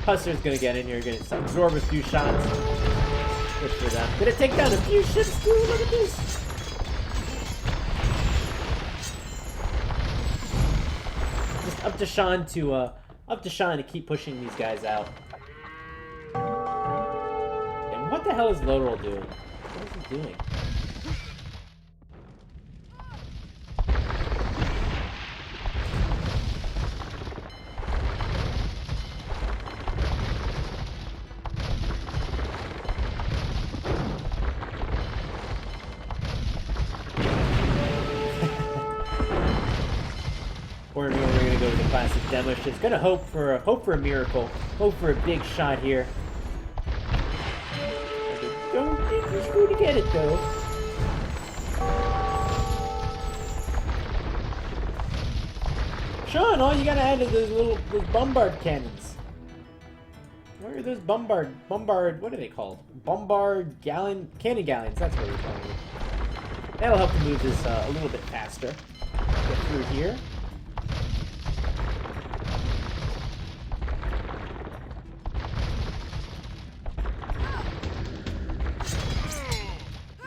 [SPEAKER 1] Hustler's gonna get in here, gonna absorb a few shots. Good for them. Gonna take down a few ships too, look at this! Just up to Sean to keep pushing these guys out. And what the hell is Lodrol doing? What is he doing? We're gonna go with the classic demo ships. Gonna hope for a miracle. Hope for a big shot here. I don't think he's going to get it though. Sean, all you gotta add is those bombard cannons. Where are those bombard? What are they called? Cannon galleons. That's what we're calling it. That'll help to move this a little bit faster. Get through here.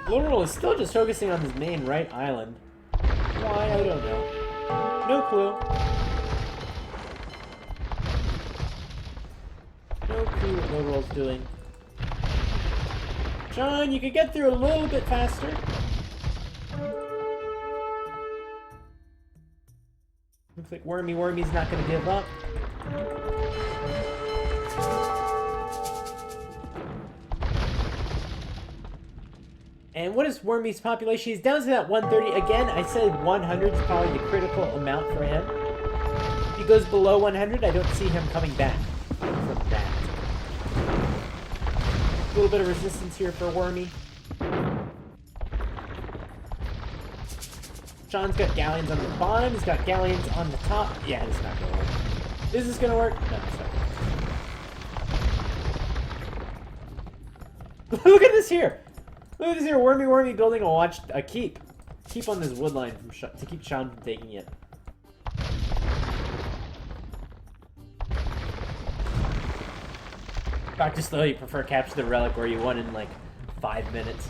[SPEAKER 1] Lodrol is still just focusing on his main right island. Why? I don't know. No clue. No clue what Lodrol's doing. John, you could get through a little bit faster. Looks like Wormy's not going to give up. And what is Wormy's population? He's down to that 130. Again, I said 100 is probably the critical amount for him. If he goes below 100, I don't see him coming back from that. A little bit of resistance here for Wormy. Sean's got galleons on the bottom. He's got galleons on the top. Yeah, it's not going to work. Is this going to work? No, it's not. Look at this here. Look at this here, Wormy building a keep on this wood line to keep Sean from taking it. Dr. Slow, you prefer capture the relic where you won in like 5 minutes.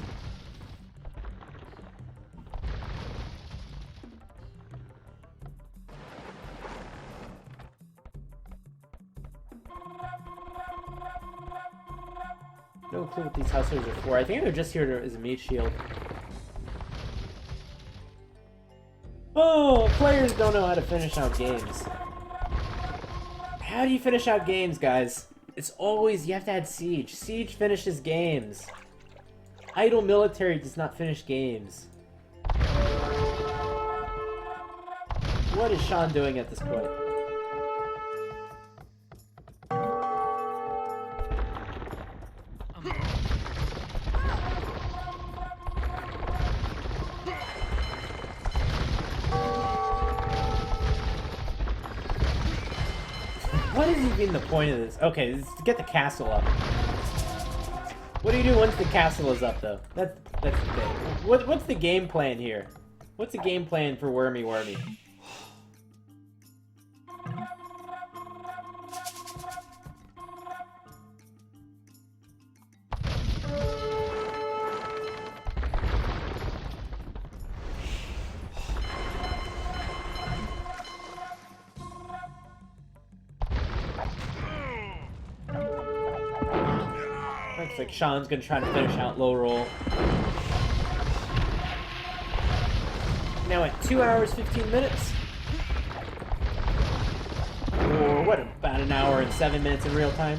[SPEAKER 1] No clue what these hustlers are for. I think they're just here as a meat shield. Oh, players don't know how to finish out games. How do you finish out games, guys? It's always, you have to add siege. Siege finishes games. Idle military does not finish games. What is Sean doing at this point? What is even the point of this? Okay, this is to get the castle up. What do you do once the castle is up, though? That's the thing. What's the game plan here? What's the game plan for Wormy? Looks like Sean's gonna try to finish out low roll. Now at 2 hours 15 minutes. Or what, about an hour and 7 minutes in real time?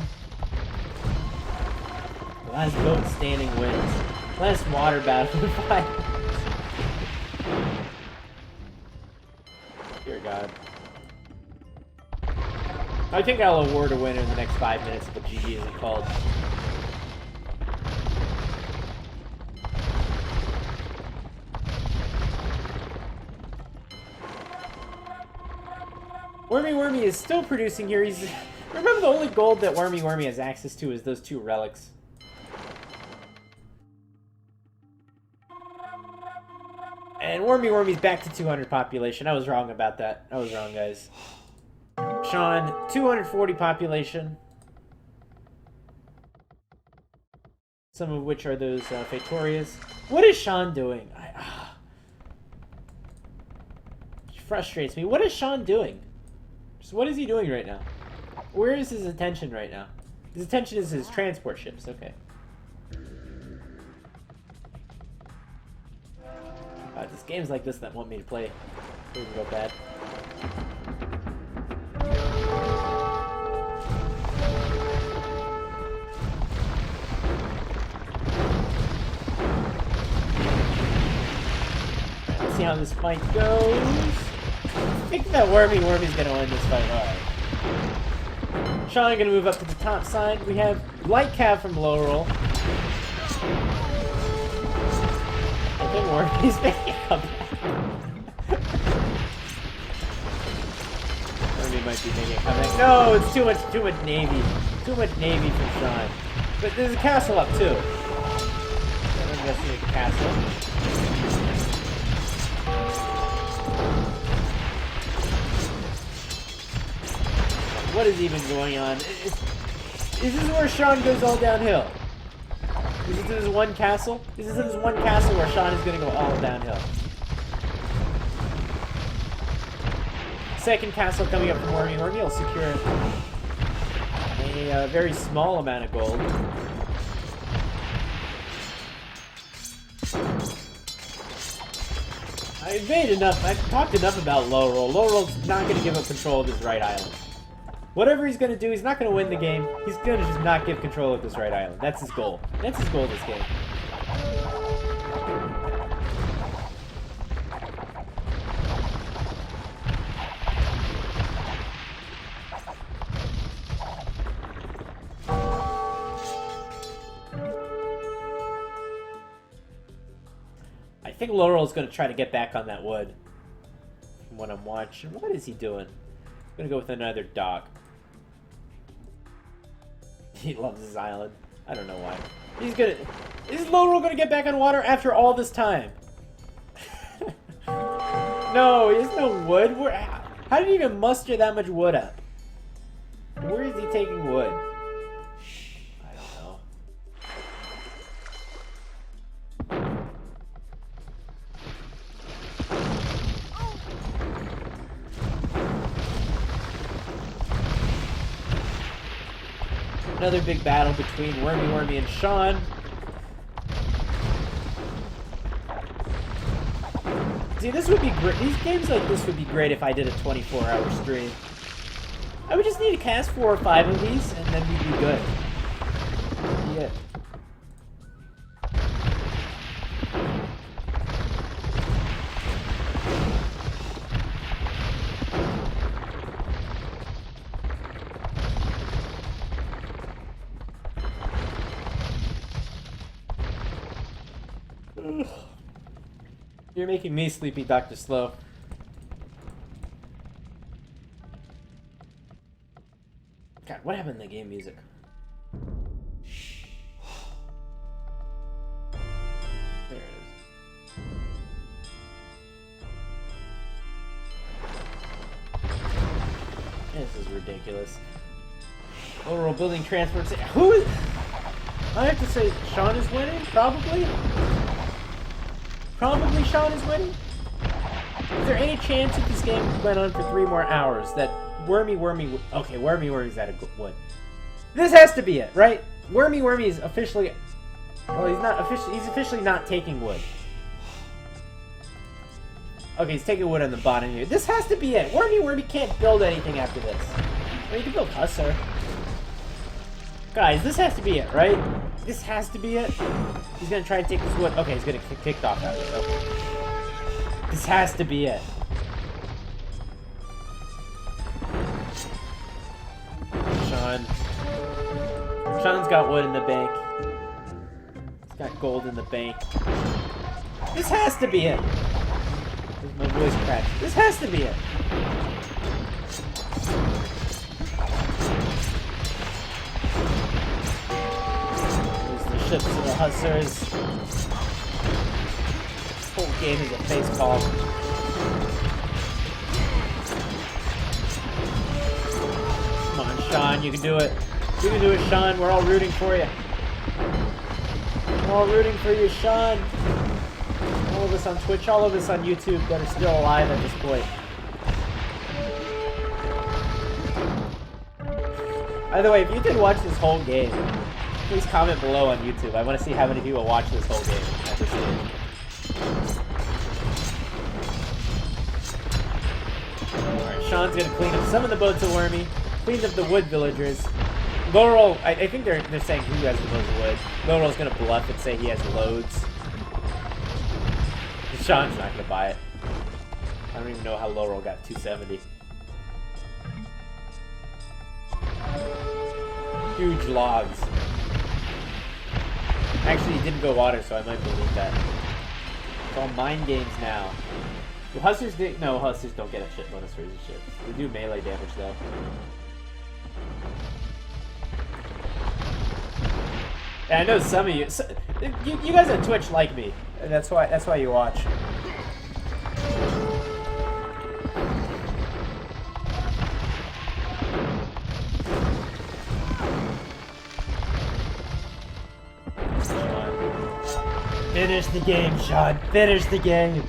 [SPEAKER 1] The last boat standing wins. Last water battle in 5 minutes. Dear God. I think I'll award a winner in the next 5 minutes, but GG isn't called. Wormy is still producing here. He's... Remember, the only gold that Wormy has access to is those 2 relics. And Wormy's back to 200 population. I was wrong about that. I was wrong, guys. Sean, 240 population. Some of which are those Fatorias. What is Sean doing? It frustrates me. What is Sean doing? Just what is he doing right now? Where is his attention right now? His attention is his transport ships. Okay. It's games like this that want me to play. It doesn't go bad. Let's see how this fight goes. I think that Wormy's gonna win this fight. Alright. Sean gonna move up to the top side. We have light cav from low roll. I think Wormy's making a comeback. Wormy might be making a comeback. No, it's too much navy. Too much navy from Sean. But there's a castle up too. I'm investing in a castle. What is even going on? Is this where Sean goes all downhill? Is this his one castle? Is this his one castle where Sean is going to go all downhill? Second castle coming up from Wormy. Wormy will secure a very small amount of gold. I've made enough. I've talked enough about low roll. Low roll's not going to give up control of his right island. Whatever he's going to do, he's not going to win the game. He's going to just not give control of this right island. That's his goal. That's his goal this game. I think Laurel's going to try to get back on that wood. From what I'm watching. What is he doing? I'm going to go with another dock. He loves his island. I don't know why. He's gonna... Is Laurel gonna get back on water after all this time? No, he has no wood. How did he even muster that much wood up? Where is he taking wood? I don't know. Another big battle between Wormy and Sean. See, this would be great. These games like this would be great if I did a 24-hour stream. I would just need to cast 4 or 5 of these, and then we'd be good. Yeah. You're making me sleepy, Dr. Slow. God, what happened to the game music? There it is. This is ridiculous. Overall building transports. Who is... I have to say, Sean is winning? Probably? Probably Sean is winning? Is there any chance if this game went on for 3 more hours that Wormy... Okay, Wormy's at a good one. This has to be it, right? Wormy is officially... Well, he's not officially... He's officially not taking wood. Okay, he's taking wood on the bottom here. This has to be it. Wormy can't build anything after this. Well, you can build Hussar. Guys, this has to be it, right? This has to be it. He's gonna try and take this wood. Okay, he's gonna get kicked off after it. Okay. This has to be it. Sean's got wood in the bank. He's got gold in the bank. This has to be it. My voice cracks. This has to be it. There's the ships and the Hussars. This whole game is a face palm. Come on, Sean, you can do it. You can do it, Sean. We're all rooting for you. We're all rooting for you, Sean. All of us on Twitch, all of us on YouTube that are still alive at this point. By the way, if you did watch this whole game, please comment below on YouTube. I want to see how many people watch this whole game at this stage. Alright, Sean's gonna clean up some of the boats of Wormy. Cleaned up the wood villagers. Laurel, I think they're saying who has the most wood. Laurel's gonna bluff and say he has loads. Sean's not gonna buy it. I don't even know how Laurel got 270. Huge logs. Actually, he didn't go water, so I might believe that. It's all mind games now. Do Hussars no, Hussars don't get a shit bonus for his ships. They do melee damage though. And I know some of you, you guys on Twitch like me, and that's why you watch. Finish the game, Sean. Finish the game.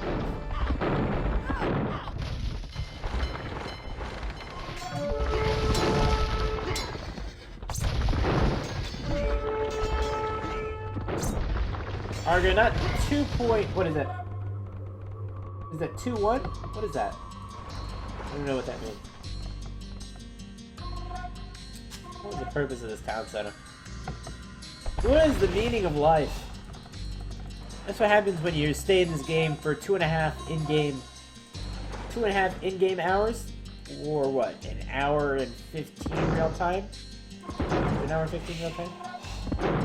[SPEAKER 1] Argonaut 2 point. What is that? Is that 2-1? What is that? I don't know what that means. What is the purpose of this town center? What is the meaning of life? That's what happens when you stay in this game for 2.5 in-game hours, or what? An hour and 15 real time? An hour and 15 real time?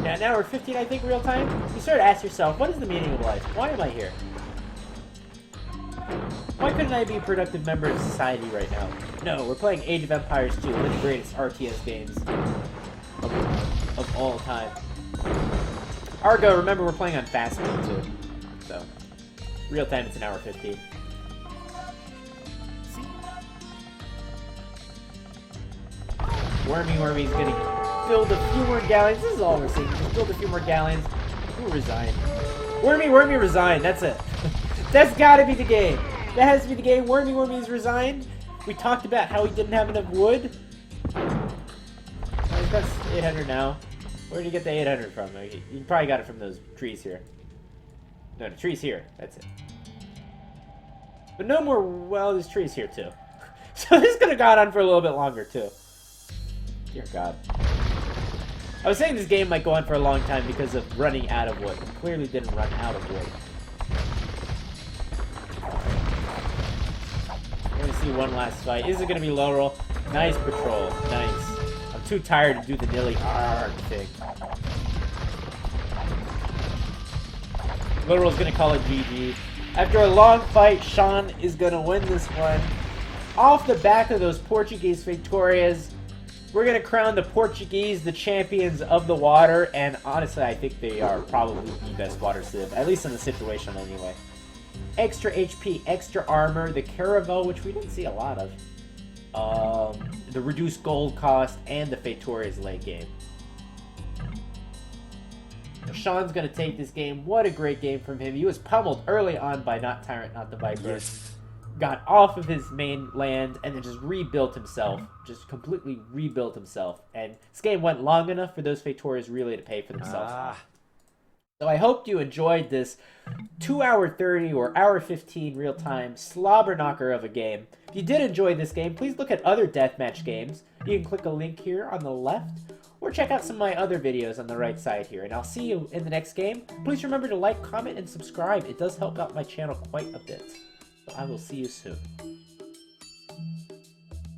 [SPEAKER 1] Yeah, an hour and 15, I think, real time. You start to ask yourself, what is the meaning of life? Why am I here? Why couldn't I be a productive member of society right now? No, we're playing Age of Empires 2, one of the greatest RTS games of all time. Argo, remember, we're playing on fast mode too. So, real time, it's an hour 15. Wormy's gonna build a few more galleons. This is all we're seeing. Just build a few more galleons. Who resigned? Wormy resigned. That's it. That's gotta be the game. That has to be the game. Wormy's resigned. We talked about how he didn't have enough wood. That's 800 now. Where did you get the 800 from? You probably got it from those trees here. No, the trees here. That's it. But no more... Well, there's trees here, too. So this could have gone on for a little bit longer, too. Dear God. I was saying this game might go on for a long time because of running out of wood. It clearly didn't run out of wood. We're going to see one last fight. Is it going to be Laurel? Nice patrol. Nice. I'm too tired to do the nilly arg thing. Laurel's gonna call it GG. After a long fight, Sean is gonna win this one. Off the back of those Portuguese victorias, we're gonna crown the Portuguese the champions of the water, and honestly, I think they are probably the best water civ, at least in the situation anyway. Extra HP, extra armor, the Caravel, which we didn't see a lot of. The reduced gold cost, and the Fetoria's late game. Sean's going to take this game. What a great game from him. He was pummeled early on by Not Tyrant, Not the Viper.
[SPEAKER 2] Yes.
[SPEAKER 1] got off of his main land and then just rebuilt himself. Just completely rebuilt himself. And this game went long enough for those Feitoras really to pay for themselves. So I hope you enjoyed this 2-hour 30 or hour 15 real-time slobber knocker of a game. If you did enjoy this game, please look at other deathmatch games. You can click a link here on the left, or check out some of my other videos on the right side here. And I'll see you in the next game. Please remember to like, comment, and subscribe. It does help out my channel quite a bit. So I will see you soon.